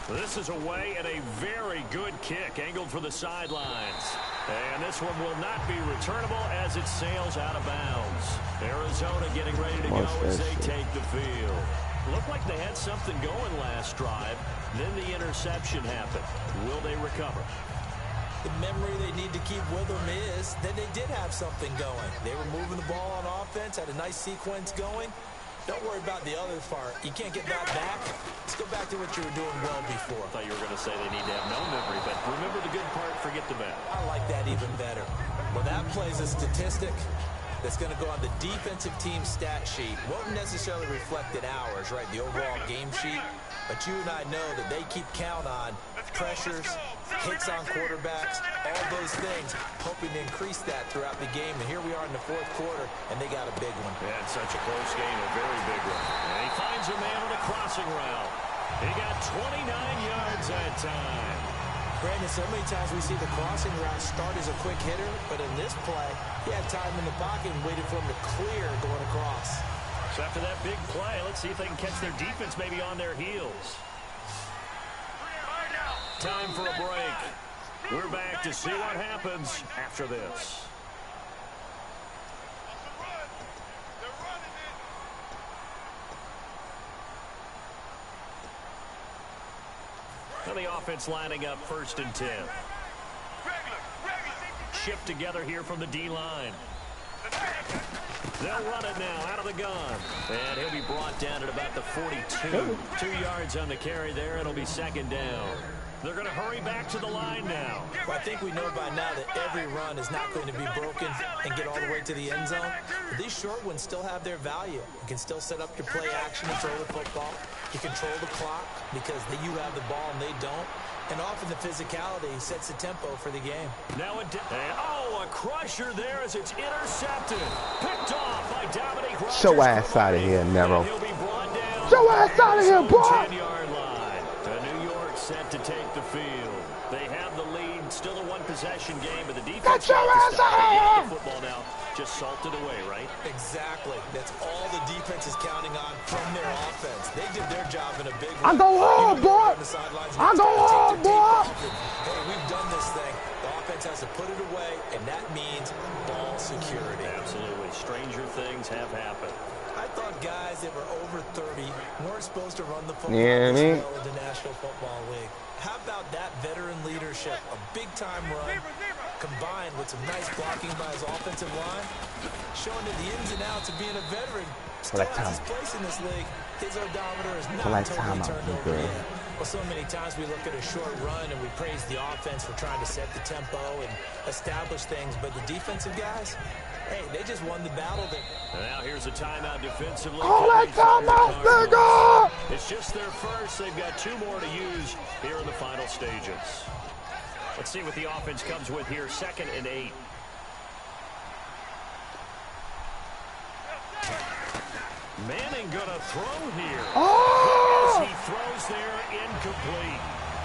This is away and a very good kick angled for the sidelines. And this one will not be returnable as it sails out of bounds. Arizona getting ready to go as they take the field. Looked like they had something going last drive. Then the interception happened. Will they recover? The memory they need to keep with them is that they did have something going. They were moving the ball on offense, had a nice sequence going. Don't worry about the other part. You can't get that back. Let's go back to what you were doing well before. I thought you were going to say they need to have no memory, but remember the good part, forget the bad. I like that even better. Well, that plays a statistic that's going to go on the defensive team stat sheet. Won't necessarily reflect in ours, right, the overall game sheet. But you and I know that they keep count on pressures, hits on quarterbacks, all those things, hoping to increase that throughout the game. And here we are in the 4th quarter, and they got a big one. Yeah, it's such a close game, a very big one. And he finds a man on a crossing route. He got 29 yards that time. Brandon, so many times we see the crossing route start as a quick hitter, but in this play, he had time in the pocket and waited for him to clear going across. So after that big play, let's see if they can catch their defense maybe on their heels. Time for a break. We're back to see what happens after this. And the offense lining up 1st and 10. Shift together here from the D-line. They'll run it now out of the gun. And he'll be brought down at about the 42. 2 yards on the carry there. It'll be 2nd down. They're going to hurry back to the line now. Well, I think we know by now that every run is not going to be broken and get all the way to the end zone. But these short ones still have their value. You can still set up your play action and throw the football. You control the clock because you have the ball and they don't. And often the physicality sets the tempo for the game. Now a crusher there as it's intercepted. Picked off by Dominique Rodgers. Show ass out of here, Nero. He'll be brought down. Show ass out of here, boy. 10-yard line. New York set to take the field. They have the lead. Still a one-possession game, but the defense Get your ass out of here. the football now. Just salted away, right? Exactly. That's all the defense is counting on from their offense. They did their job in a big way. I go hard, boy. I go hard, boy. Hey, we've done this thing. The offense has to put it away, and that means ball security. Absolutely. Stranger things have happened. I thought guys that were over 30 weren't supposed to run the football Yeah, this well in the National Football League. How about that veteran leadership? A big-time run combined with some nice blocking by his offensive line, showing that the ins and outs of being a veteran still has his place in this league. His odometer is not totally turned over yet. Well, so many times we look at a short run and we praise the offense for trying to set the tempo and establish things, but the defensive guys, hey, they just won the battle there. Now here's a timeout defensively. All that timeout, nigga! It's just their first. They've got 2 more to use here in the final stages. Let's see what the offense comes with here. 2nd and 8. Manning gonna throw here. Oh! As he throws there, incomplete.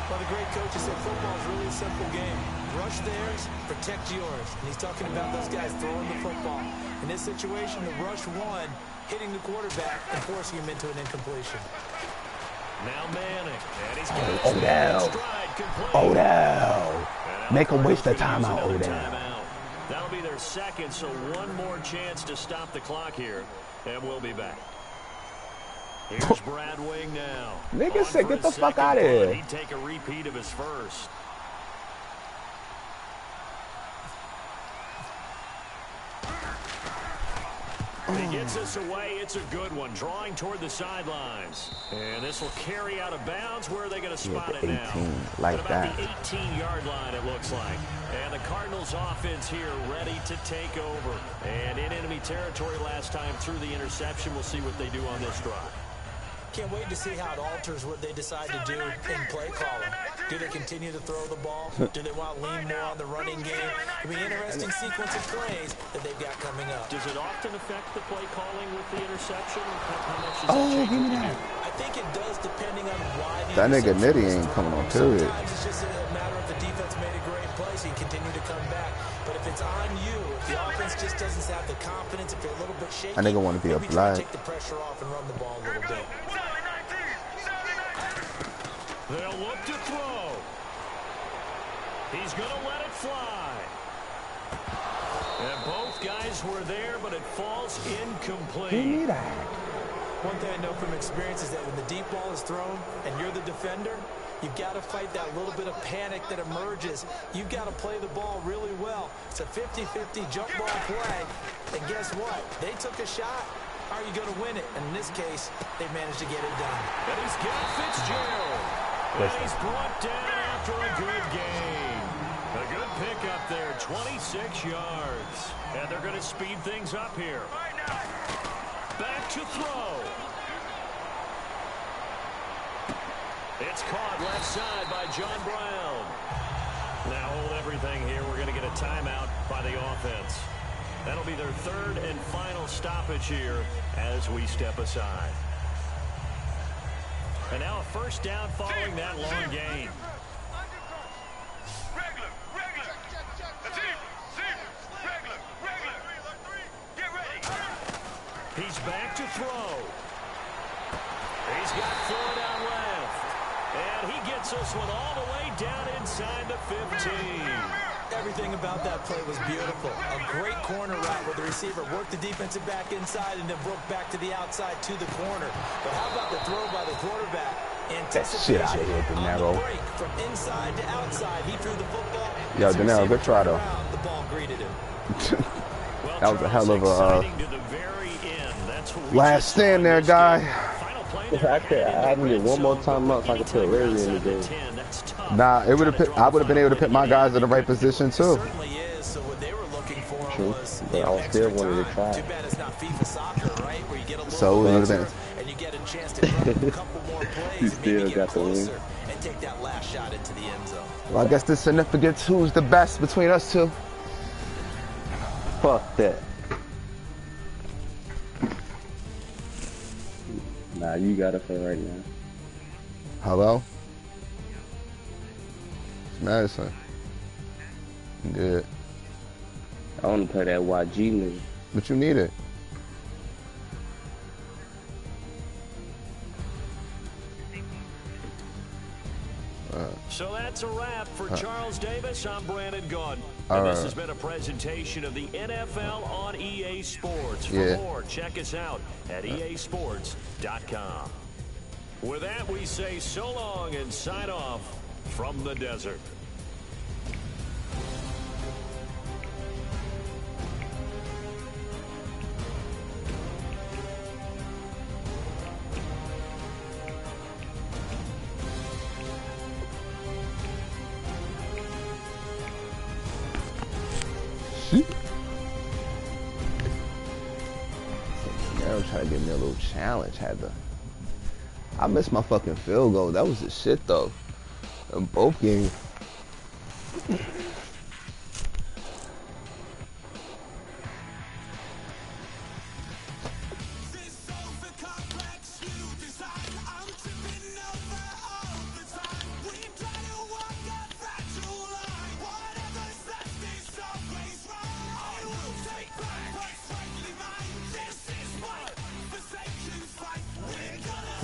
Well, the great coach said football is really a simple game. Rush theirs, protect yours. And he's talking about those guys throwing the football. In this situation, the rush one, hitting the quarterback and forcing him into an incompletion. Now Manning, and he's Odell. Odell. Make him waste the timeout, Odell. That'll be their 2nd, so 1 more chance to stop the clock here, and we'll be back. Here's Brad Wing now. Nigga said, get the fuck out of here. He'd take a repeat of his first. He gets this away. It's a good one. Drawing toward the sidelines. And this will carry out of bounds. Where are they going to spot it now? Like at that. about the 18-yard line, it looks like. And the Cardinals offense here ready to take over. And in enemy territory last time through the interception. We'll see what they do on this drive. Can't wait to see how it alters what they decide to do in play calling. Do they continue to throw the ball? Do they want to lean more on the running game? It'll be an interesting sequence of plays that they've got coming up. Does it often affect the play calling with the interception? How much does Oh, give me that. I think it does depending on why the That nigga Nitty ain't coming on to it. Sometimes it's just a matter of the defense made a great play, so you continue to come back. But if it's on you, if the offense just doesn't have the confidence, if you're a little bit shaky, That nigga want to be a maybe try to blood. take the pressure off and run the ball a little bit. They'll look to throw. He's going to let it fly. And both guys were there, but it falls incomplete. Give me that. One thing I know from experience is that when the deep ball is thrown and you're the defender, you've got to fight that little bit of panic that emerges. You've got to play the ball really well. It's a 50-50 jump ball play. And guess what? They took a shot. How are you going to win it? And in this case, they managed to get it done. And he's got Fitzgerald. And he's brought down after a good game. A good pickup there, 26 yards. And they're going to speed things up here. Back to throw. It's caught left side by John Brown. Now hold everything here. We're going to get a timeout by the offense. That'll be their 3rd and final stoppage here as we step aside. And now a first down following that long gain. He's back to throw. He's got Floyd out left. And he gets this one all the way down inside the 15. Everything about that play was beautiful. A great corner route where the receiver worked the defensive back inside and then broke back to the outside to the corner. But how about the throw by the quarterback? That shit out of here, De Niro. Break from inside to outside. He threw the football. Yo, De Niro, good try, though. The ball greeted him. That was a hell of a last stand there, guy. I needed one more time out so I could put Larry in the game. Nah, it would have. I would have been able to put my guys in the right position too. Certainly is. So what they were looking for True, was, but I was still wanted to try. Too bad it's not FIFA soccer, right? Where you get a So little it would have extra been. and you get a chance to drop a couple more plays You and maybe still get got the win. closer and take that last shot into the end zone. Well, I guess the significance who's the best between us two. Fuck that. Nah, you got it for right now. Hello? It's Madison. Good. I want to play that YG nigga. But you need it. So that's a wrap for Charles Davis. I'm Brandon Gaudin. All And this right. has been a presentation of the NFL on EA Sports. For Yeah. more, check us out at easports.com. With that, we say so long and sign off from the desert. Now I'm trying to give me a little challenge. I missed my fucking field goal. That was the shit though. In both games.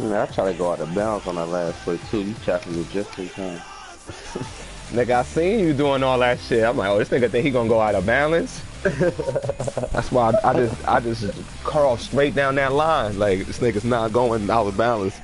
I try to go out of bounds on that last play too. You chopping me just in time. Nigga, I seen you doing all that shit. I'm like, oh, this nigga think he gonna go out of balance. That's why I just curl straight down that line. Like, this nigga's not going out of balance.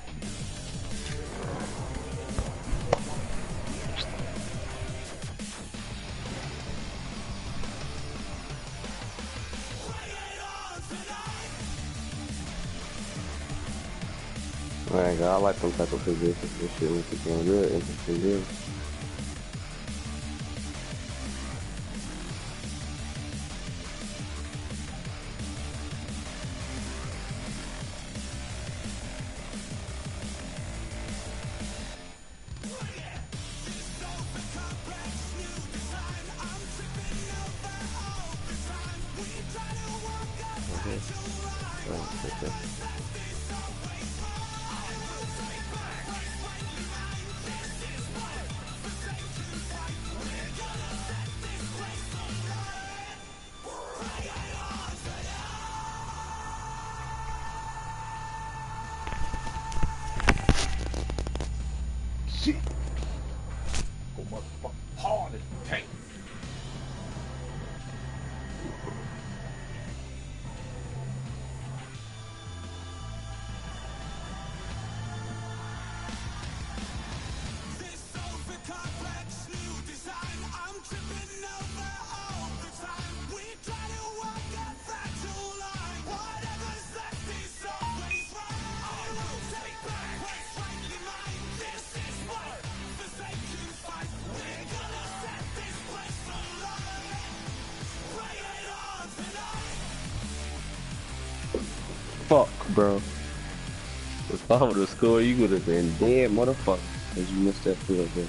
Man, I like some type of positions. This shit makes it going real interesting, dude. Shit. Go motherfucking hard as the tank. Fuck, bro. If I would have scored, you would have been dead, motherfucker. Cause you missed that field goal.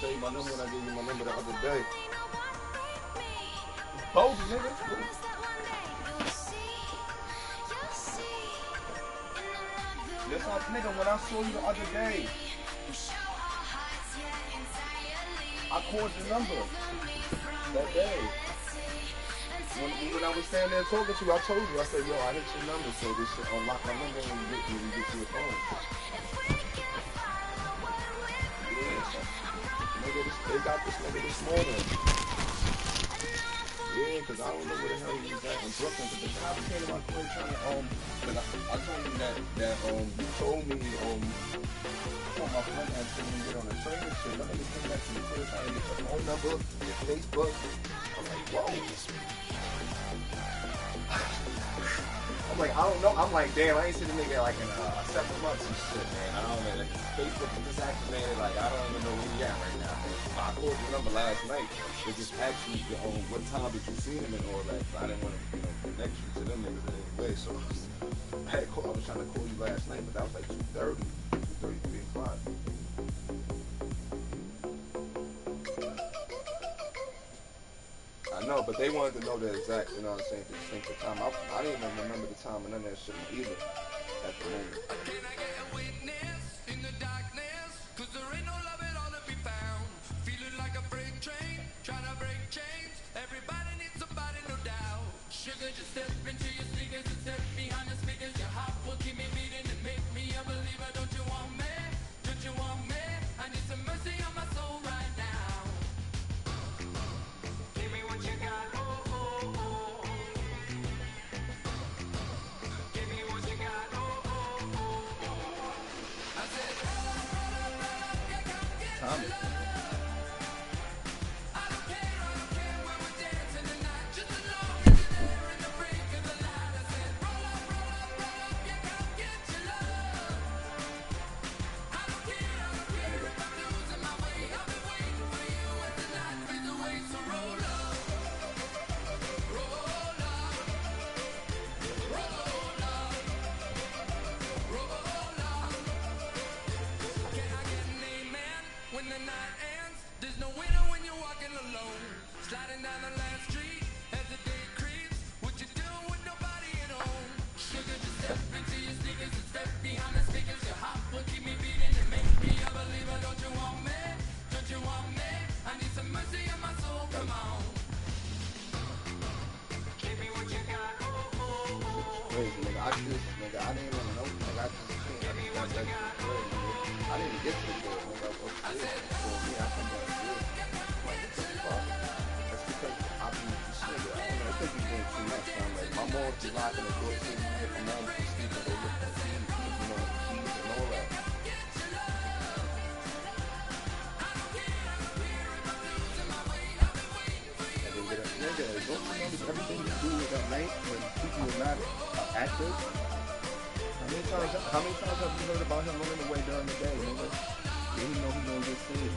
say my number when I gave you my number the other day. Told you, nigga. That's how, nigga, when I saw you the other day, I called your number that day. When I was standing there talking to you, I told you, I said, yo, I hit your number, so this shit unlock my number when you get to your phone. Nigga, they got this nigga this morning. Yeah, because I don't know where the hell he was at in Brooklyn. But the guy came to my crib trying to, because I told him that you told me, my friend had seen me get on the train and shit. That nigga came back to the crib trying to get your phone number, your Facebook. I'm like, whoa. I'm like, I don't know. I'm like, damn, I ain't seen the nigga like in 7 months and shit, man. I don't know. Like, Facebook is disactivated. Like, I don't even know where he at right now. I called your number last night. They just asked me what time did you see him and all that. I didn't want to, connect you to them niggas in any way. So I was trying to call you last night, but that was like 2:30, 3 o'clock. I know, but they wanted to know the exact, you know what I'm saying, the time. I didn't even remember the time and none of that shit either at the moment. Can I get a witness in the darkness? Cause there ain't no love at all to be found. Feeling like a freight train, trying to break chains. Everybody needs somebody, no doubt. Sugar, just step into your sneakers and step behind the speakers. Your heart will keep me beating and make me a believer. Don't you want me? Don't you want me? I need some mercy on my soul right now. Give me what you got, oh, oh, oh. Give me what you got, oh, oh, oh. I said, roll up, yeah, come get your love. I don't care when we're dancing tonight. Just as long as you're there in the break of the light. I said, roll up, yeah, come get your love. I don't care if I'm losing my way. I've been waiting for you as the night fades away. So roll up, roll up, roll up, roll up. Can I get an amen when the night ends? There's no winner when you're walking alone. Sliding down the last street as the day creeps. What you doing with nobody at home? Sugar, just step into your sneakers and step behind the speakers. Your heart will keep me beating and make me a believer. Don't you want me? Don't you want me? I need some mercy on my soul. Come on. Give me what you got. Oh, oh, oh. Crazy, nigga. I didn't even know. Like, I just can't. I didn't get to the door. Nigga, I said, for me, I come back here. Like, what the fuck? That's because I be shit. I don't know. I think you're doing too much. I'm like, my mom be locking the door too. If my mom be sleeping, they look at keys, keys and all that. And then get a nigga. Don't you notice everything you do at night when people are not active? How many times have you heard about him running away during the day, nigga? You didn't know he gonna get seen.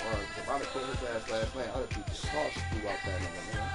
Or, Ronnie put his ass last night. Other people tossed throughout that nigga, man.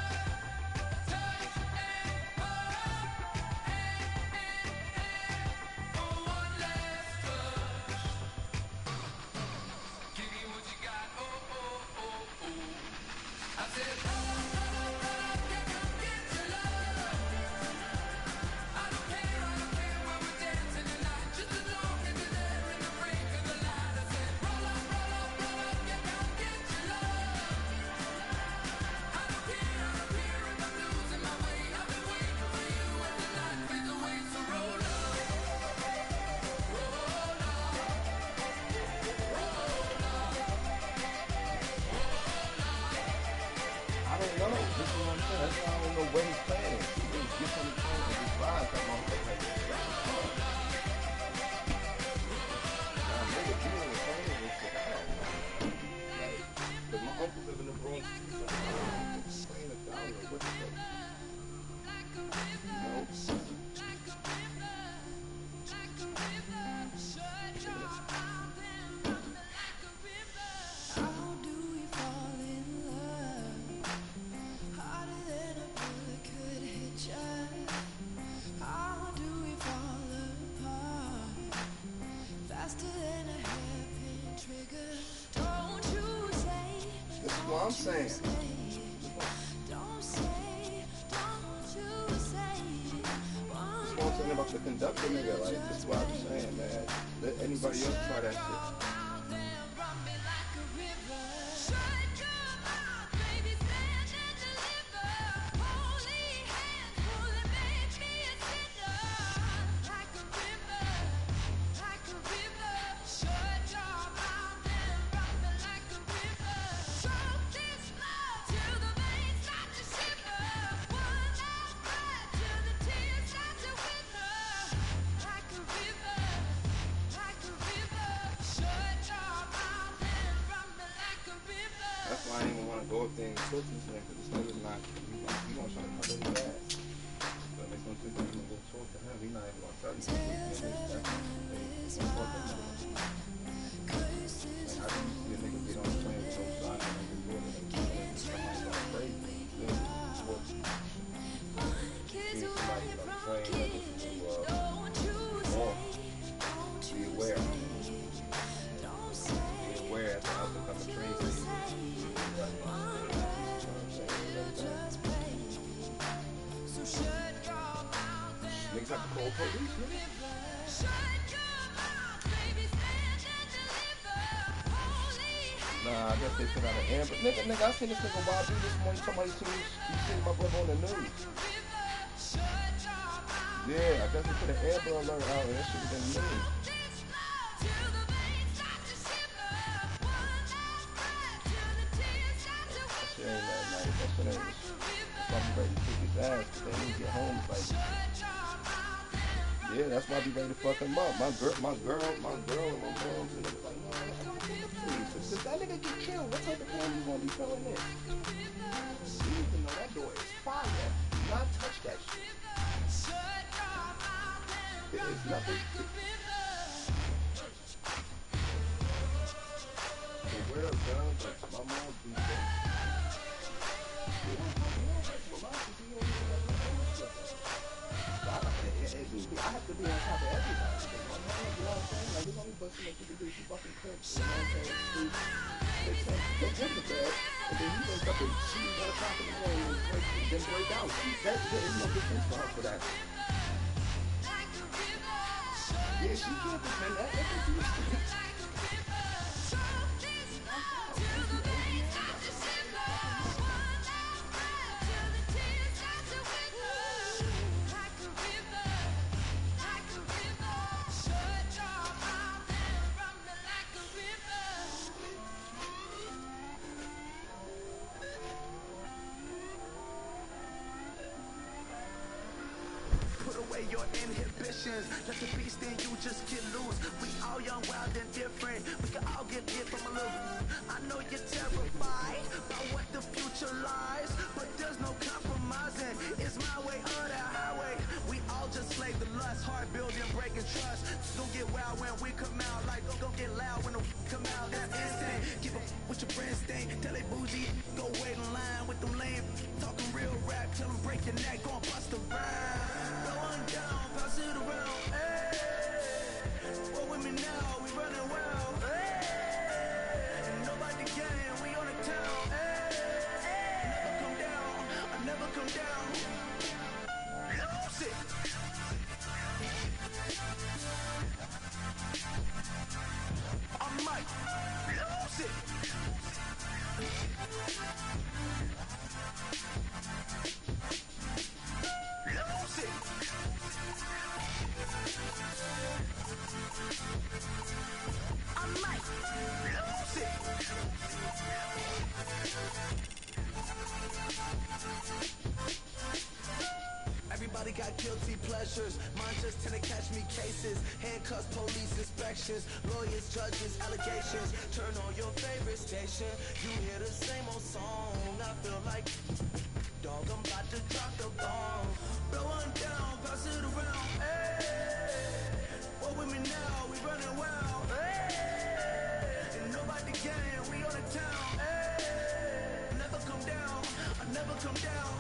saying. Something about the conductor nigga, like, that's what I'm saying, man. Let anybody else try that shit. That's why I didn't even want to go up there and cook this nigga, because this nigga's not, he gonna try to cover his ass. So it makes no sense that he's gonna go talk to him. He's not even gonna tell you he's gonna talk to him. Like, how do you see a nigga get on the plane with no shot and then go to the plane and somebody's going crazy? Seeing somebody get on the plane and listen to, be aware. Be aware at the upcoming train station. Niggas have to call police, nigga. Nah, I guess they put out an amber. Nigga, I seen this nigga YB this morning. Somebody seen my brother on the news. Yeah, I guess they put an amber alert out and that shit was in the news. That shit ain't that nice. That shit ain't. That's why be ready to kick his ass because they need to get home. It's like, yeah, that's why I be ready to fuck him up. My girl, and my moms, and they was like, no, please. If that nigga get killed, what type of pain you gonna be feeling in? You need to know that door is fire. Do not touch that shit. There is nothing. The world done, but my mom be there. I have to be on top of everybody. My mom, you know what I'm saying? Like, there's only busting that you can do. She fucking cooks. You know what I'm saying? They take him to bed, and then he wakes up and she's 1 o'clock in the morning and then break out. There is no defense for her for that. Yeah, she can't defend that. That's what she was your inhibitions. Let the beast in you just get loose. We all young, wild, and different. We can all get hit from a little. I know you're terrified about what the future lies, but there's no compromising. It's my way or the highway. We all just slave the lust, hard building, breaking trust. Don't get wild when we come out. Like don't get loud when the come out. That's instant. Keep up with your friends thing. Tell they bougie, go wait in line with them lame. Talking real rap, tell them break your neck, go and bust a rhyme. Down, pass it around, hey. What with me now, we running well, hey. And nobody can, we on the town, hey. Never come down, I never come down. Lose it. I might lose it. Lose it. I might lose it. Everybody got guilty pleasures. Mine just tend to catch me cases. Handcuffs, police inspections, lawyers, judges, allegations. Turn on your favorite station. You hear the same old song. I feel like dog, I'm about to drop the bomb. Blow one down, pass it around. Hey, what with me now? We running wild. Hey, and nobody can. We on the town. Hey, never come down. I never come down.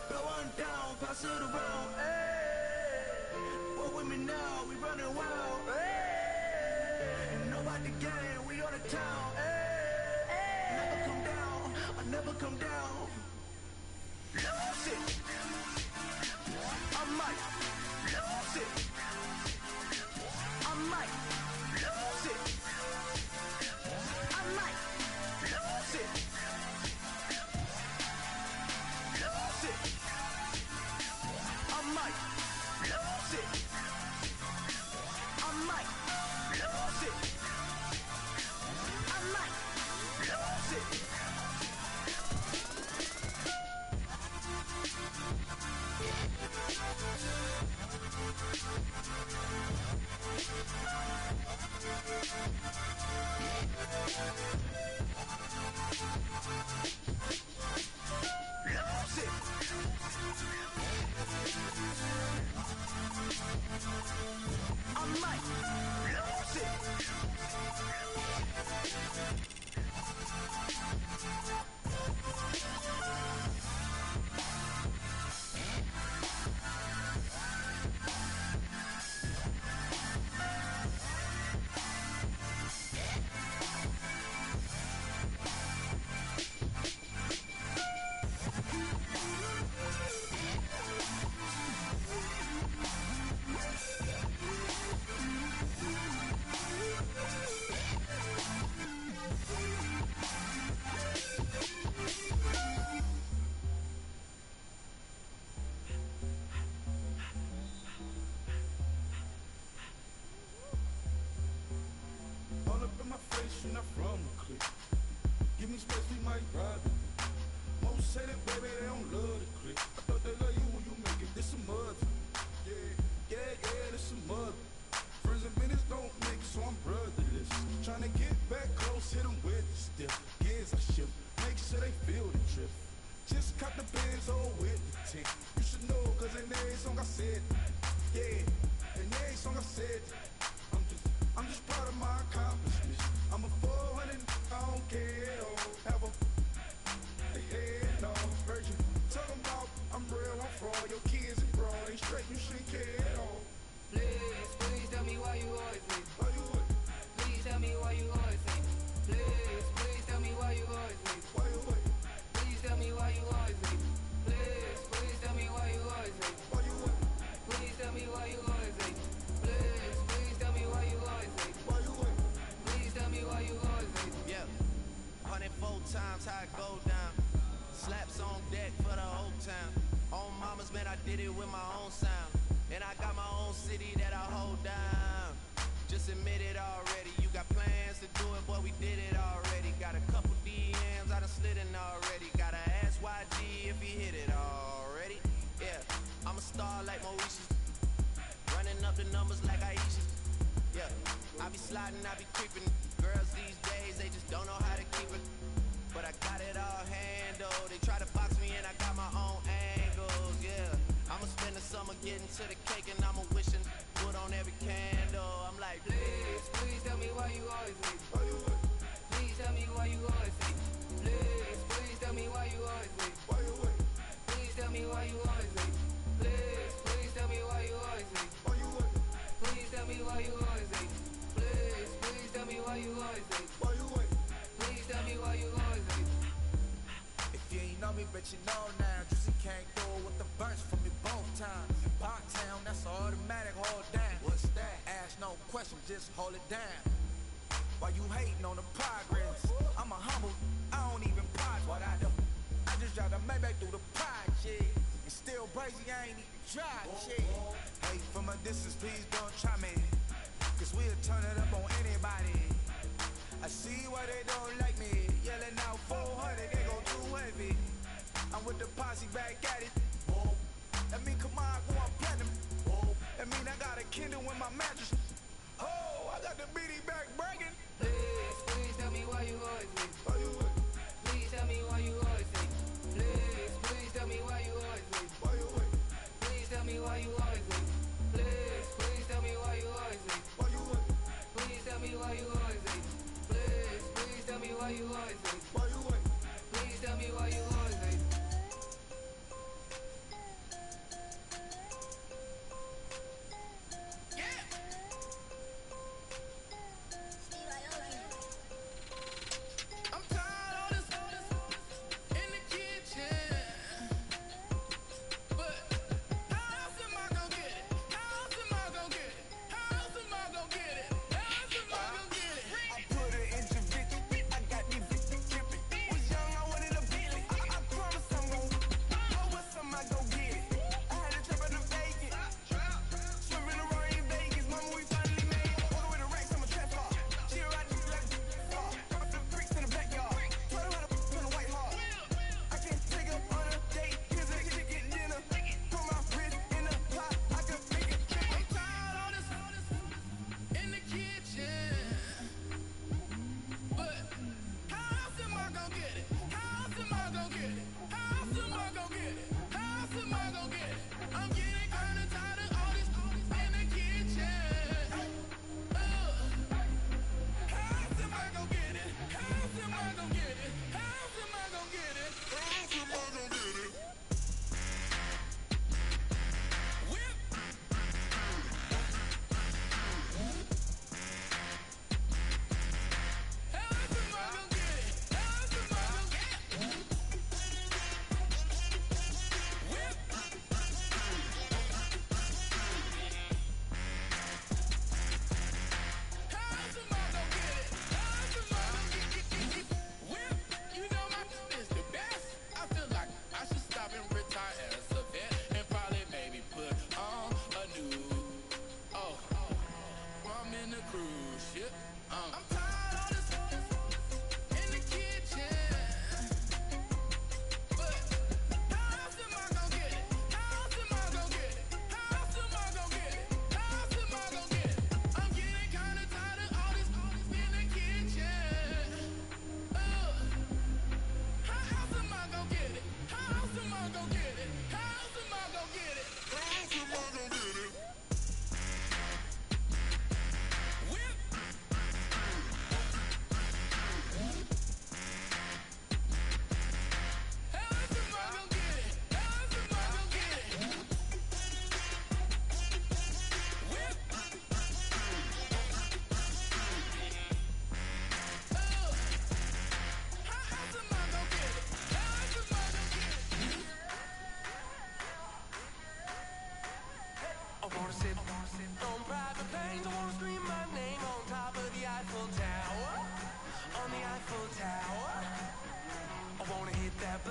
Blow one down, pass it around. Hey, what with me now? We running wild. Hey, and nobody can. We on the town. Hey, never come down. I never come down. Lose it. I might lose it. I might lose it. I might lose it. Lose it. I might lose it. I might lose it. I might lose it. I might lose it. All up in my face, you're not from the clique. Give me space, we might ride it. Most say that, baby, they don't love the clique. I thought they love you when you make it. This some mud. Yeah, this some mud. Friends and minutes don't mix, so I'm brotherless. Trying to get back close, hit them with the stiff. Gears I shift, make sure they feel the drift. Just caught the Benz all with the tick. You should know, cause in every song I said, yeah, in every song I said, I'm just proud of my accomplishments. I'm a 400, I don't care. Have a head no virgin. Talking about I'm real, I'm fraud. Your kids and broad ain't straight, you shouldn't care at all. Please, please tell me why you always leave. Why you would? Please tell me why you always leave. Please, please tell me why you always leave. Why you would? Please tell me why you always leave. Please, please tell me why you always leave. Why you would? Please tell me why you always leave. Please, please tell me why you always leave. Why you would? Please tell me why you always leave. Yeah, 104 times how it go down. Slaps on deck for the whole town. On mamas, man, I did it with my own sound. And I got my own city that I hold down. Just admit it already. You got plans to do it, boy, we did it already. Got a couple DMs, I done slid in already. Gotta ask YG if he hit it already. Yeah, I'm a star like Mauritius. Running up the numbers like Aisha. Yeah, I be sliding, I be creeping. Girls these days, they just don't know how to keep it. But I got it all handled. They try to box me and I got my own angles, yeah. I'ma spend the summer getting to the cake and I'ma wishing wood on every candle. I'm like, Please, please tell me why you always leave. Why you would? Please tell me why you always leave. Please, please tell me why you always leave. Why you would? Please tell me why you always leave. Please, please tell me why you always leave. Why you would? Please tell me why you always leave. Please, please tell me why you always leave. Why you would? Please tell me why you always leave. If you ain't know me, bet you know now. Juicy came through with the burst for me both times. Pop town, that's automatic, hold down. What's that? Ask no question, just hold it down. Why you hating on the progress? I'm a humble, I don't even pod what I do. I just drive the Maybach through the project. And still crazy, I ain't even tried shit. Hey, from a distance, please don't try me. Cause we'll turn it up on anybody. I see why they don't like me. Yelling out 400, they go too heavy. I'm with the posse back at it. That mean come on, go on platinum. That mean I got a Kindle in my mattress. Oh, I got the BD back breaking. Please, please tell me why you always leave. Why you would? Please tell me why you always leave. Please, please tell me why you always leave. Why you would? Please tell me why you always leave. Please, please tell me why you always leave. Why you would? Please tell me why you always leave. Please, please tell me why you always leave. Why you would? Please tell me why you always leave. I'm tired of all this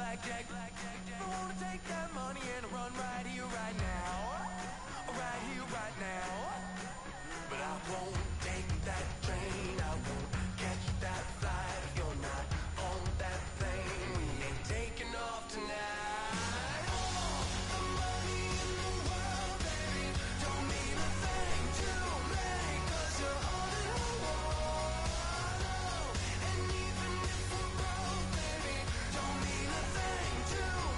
blackjack. I wanna take that money and run right here, right now. Right here, right now. But I won't take that train. I won't catch that flight if you're not on that plane. We ain't taking off tonight. All the money in the world, baby, don't mean a thing to me, 'cause you're all that I want. And even if we're broke, baby, don't mean a thing to me.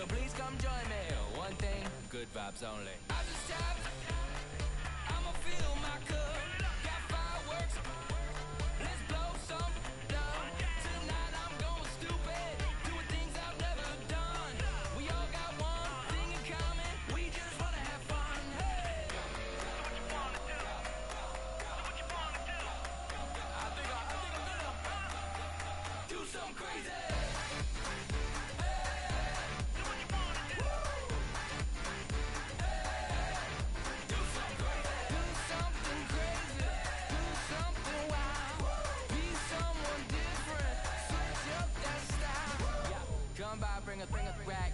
please come join me. One thing, good vibes only. I just tapped, I'ma fill my cup. Got fireworks, let's blow some love. Tonight I'm going stupid, doing things I've never done. We all got one thing in common, we just wanna have fun. Hey! I think I'm gonna do something crazy. Come by, bring a rack,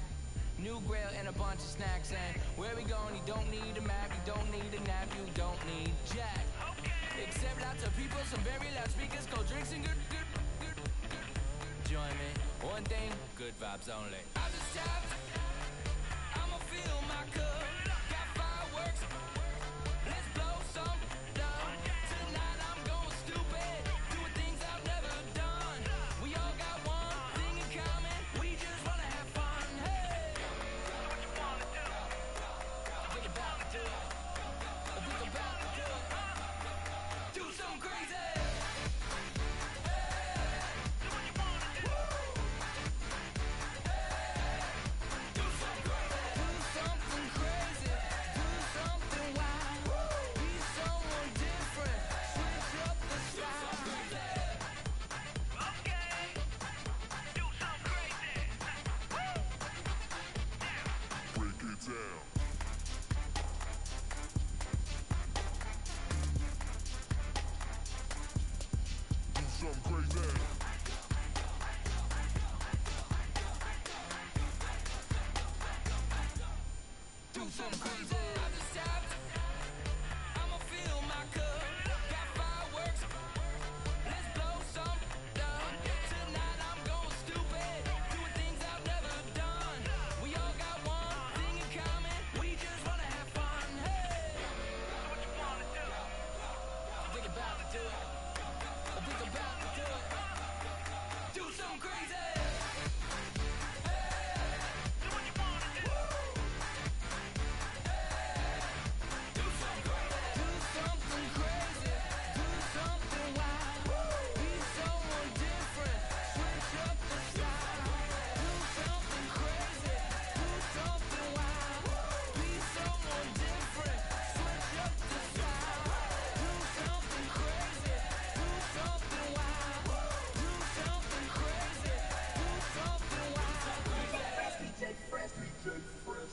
new grill and a bunch of snacks. And where we going? You don't need a map, you don't need a nap, you don't need jack. Except lots of people, some very loud speakers, cold drinks and good. Join me. One thing, good vibes only. I just tapped, I'ma fill my cup. Got fireworks, let's blow some love. Tonight I'm going stupid, doing things I've never done. We all got one thing in common, we just wanna have fun. Hey! I think about to do it. I think about to do it. Do something crazy.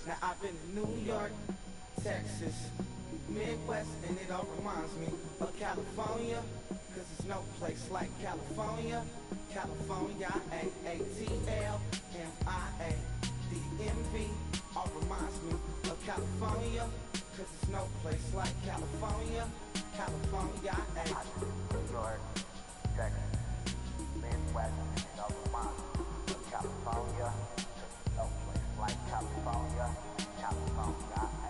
Now I've been to New York, Texas, Midwest, and it all reminds me of California, cause there's no place like California. California, A-A-T-L-M-I-A, D-M-V, all reminds me of California, cause there's no place like California. California, New York, Texas, Midwest, and it all reminds me of California, cause there's no place like California. California,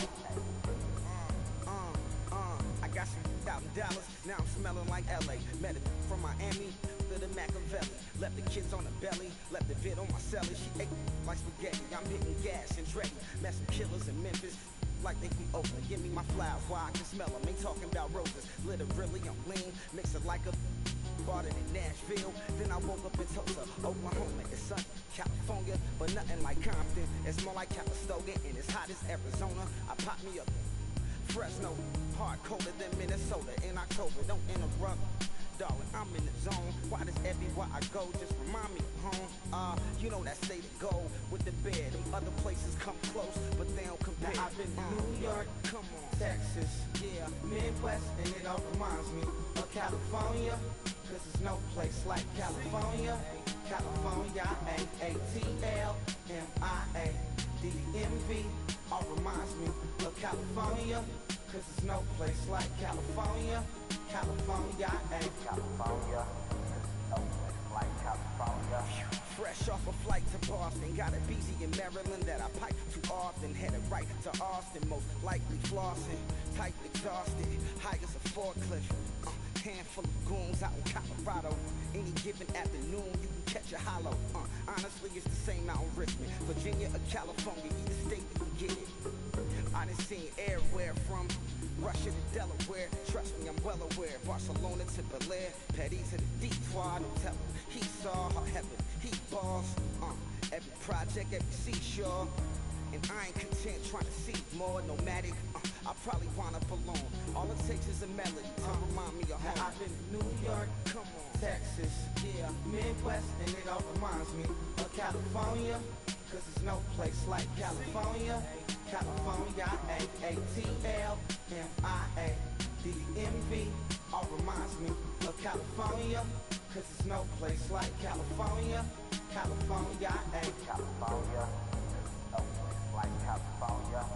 I got some $1,000, now I'm smelling like LA. Met it from Miami to the Machiavelli. Left the kids on the belly, left the vid on my celly. She ate like spaghetti, I'm hitting gas and Dre. Met some killers in Memphis, like they from Oakland. Give me my flowers while I can smell them. Ain't talking about roses, literally I'm lean. Mix it like a bought it in Nashville. Then I woke up in Tulsa, Oklahoma. It's sunny, California, but nothing like Compton. It's more like Calistoga, and it's hot as Arizona. I pop me up Fresno, hard colder than Minnesota in October. Don't interrupt, darling, I'm in the zone. Why does everywhere I go just remind me of home? You know that state of gold with the bed. Them other places come close, but they don't compare. Now I've been to New York, come on, Texas, yeah, Midwest, and it all reminds me of California, cause there's no place like California. California, A-A-T-L-M-I-A, D-M-V, all reminds me of California, cause there's no place like California. California, California, there's no place like California. fresh off a flight to Boston, got a BZ in Maryland that I pipe too often. Headed right to Austin, most likely flossing, tight exhausted, high as a forklift. Handful of goons out in Colorado. Any given afternoon, you can catch a hollow. I Honestly, it's the same out in Richmond, Virginia or California, either state you can get it. I done seen everywhere from Russia to Delaware. Trust me, I'm well aware. Barcelona to Bel Air, Petty to the deep far, don't tell him. He saw her heaven, he balls. Every project, every seashore. And I ain't content trying to see more nomadic. I probably wind up alone. All it takes is a melody to remind me of home. I've been to New York, come on, Texas, yeah, Midwest, and it all reminds me of California. Cause there's no place like California. California, A-A-T-L-M-I-A, D-M-V, all reminds me of California. Cause there's no place like California. California, California, no place like California.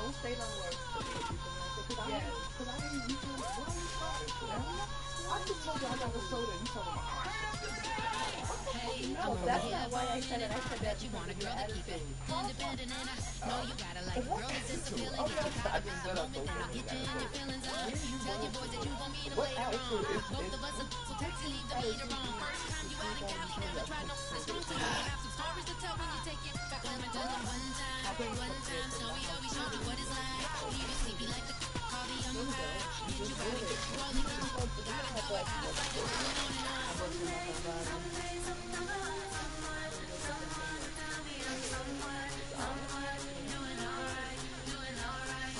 don't stay no more. Because I didn't use it. What are you starting for? I just told you I got a soda. You talking about? No, that's not why I said it. I said that you want a girl to keep it independent, and I know you gotta like a girl that's disappealing. Get you caught up in the moment, then I'll get you in your feelings. Tell your boys that you gon' meet them later on. Both of us are so taxi, leave the meter on. First time you out in Cali, never tried no it's strong to you. Have some stories to tell when you take it back home and tell them one time, snowy, oh, we showed you what it's like. Leave you sleepy like the coffee on the high. Get you ready, get you rolling, get you gotta go, I gotta fight it, going on and on. Someday, someone will tell me I'm someone doing alright, doing alright.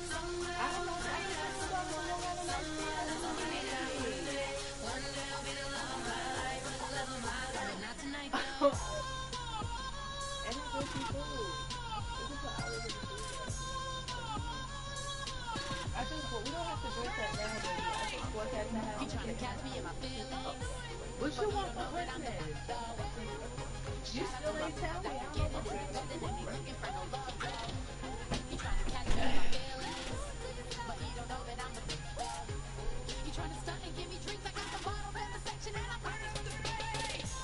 Somewhere, I don't know, I ain't got someone one day I'll be the love of my life, love of my life, but not tonight though. And I go see food. This is what I was gonna do. I think, but we don't have to break that down, baby. I think what has to happen. You trying to catch me in my feelings? What you want for Christmas? You still ain't tell me. I don't know what you're looking for. No love, you trying to catch me in my feelings, but you don't know that I'm the you trying to stunt and give me drinks. I got the bottles in the section and I'm burning for the face.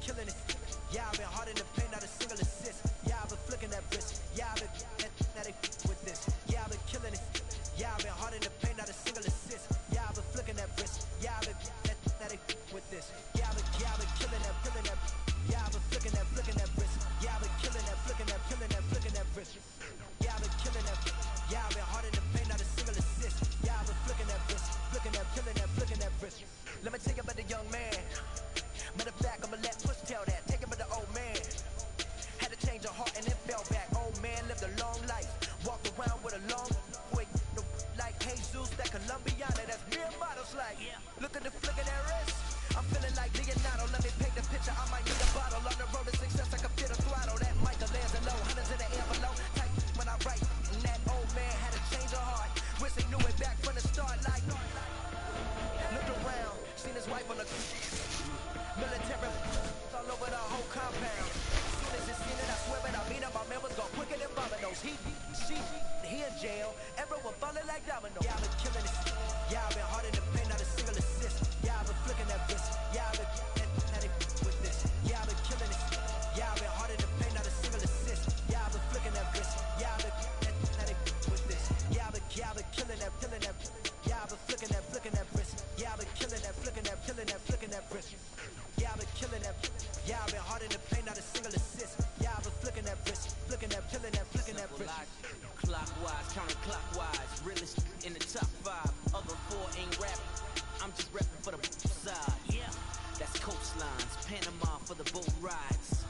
killing it. Yeah, I've been hard in the paint, not a single assist. Yeah, I've been flicking that wrist. Yeah, I've been that they with this. Yeah, I've been killing it. Yeah, I've been hard in the paint, not a single assist. Yeah, I've been flicking that wrist. Yeah, I've been that they with this. Yeah, I've been killing that, killing that. Yeah, I've been flicking that wrist. Yeah, I've been killing that, flicking that wrist. Yeah, I've been killing that. Yeah, I've been hard in the paint, not a single assist. Yeah, I've been flicking that wrist, flicking that, killing that, flicking that wrist. Let me tell you about the young man. Matter of fact, I'ma let Push tell that. Take him to the old man. Had to change her heart and then fell back. Old man lived a long life. Walked around with a long boy like Jesus, that Colombiana. That's mere models like. Look at the flick of that wrist. I'm feeling like Leonardo. Let me paint the picture. I might need a bottle. On the road to success, I can fit a throttle. That Michelangelo, hundreds in the envelope. Tight when I write. And that old man had to change her heart. Wish he knew it back from the start. Like, looked around, seen his wife on the military all over the whole compound. Soon as he seen it, I swear it, I mean it, my man was gone quicker than dominoes. He in jail, everyone falling like dominoes. Yeah, I've been killing it. Yeah, I've been hard in the paint, not a single assist. Yeah, I've been flicking that wrist. Yeah, I've been with this. Yeah, I've been killing it. Yeah, I've been hard in the paint, not a single assist. Yeah, I've been flicking that wrist. Yeah, I've been with this. Yeah, I've been killing that, killing that. Yeah, I've been flicking that wrist. Yeah, I've been killing that, flicking that, flicking that wrist. Yeah, I've been killing that. Yeah, I've been hard in the paint, not a single assist. Yeah, I've been flicking that wrist, flicking that, killing that, flicking that wrist. Clockwise, counterclockwise, realest in the top 5. Other 4 ain't rap. I'm just rapping for the side. Yeah, that's coastlines, Panama for the boat rides.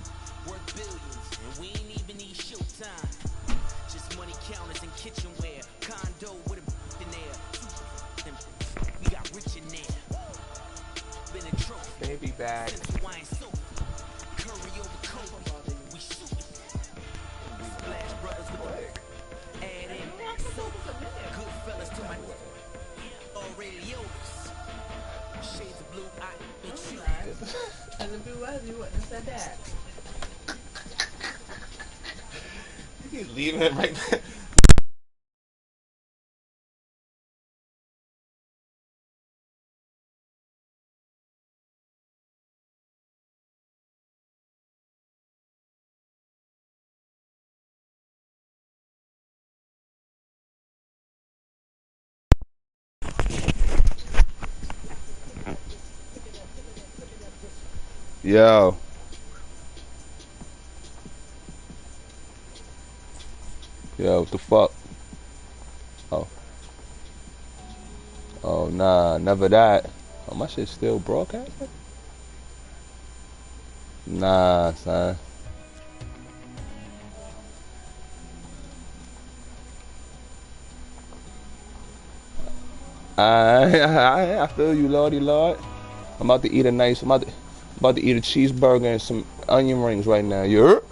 Worth billions, and we ain't even need showtime. Just money counters and kitchenware, condo with a in there. We got rich in there. Been a trophy. Baby bag. Wine soap. Curry over Kobe. We shootin'. Splash brothers with add in. Good fellas to my already yours. Shades of blue, I ain't you. As if it was, you wouldn't have said that. He's leaving it right there. Yo. Yo, what the fuck? Oh. Oh, nah, never that. Oh, my shit's still broadcasting? Nah, son. I feel you, Lordy Lord. I'm about to eat a cheeseburger and some onion rings right now. You heard?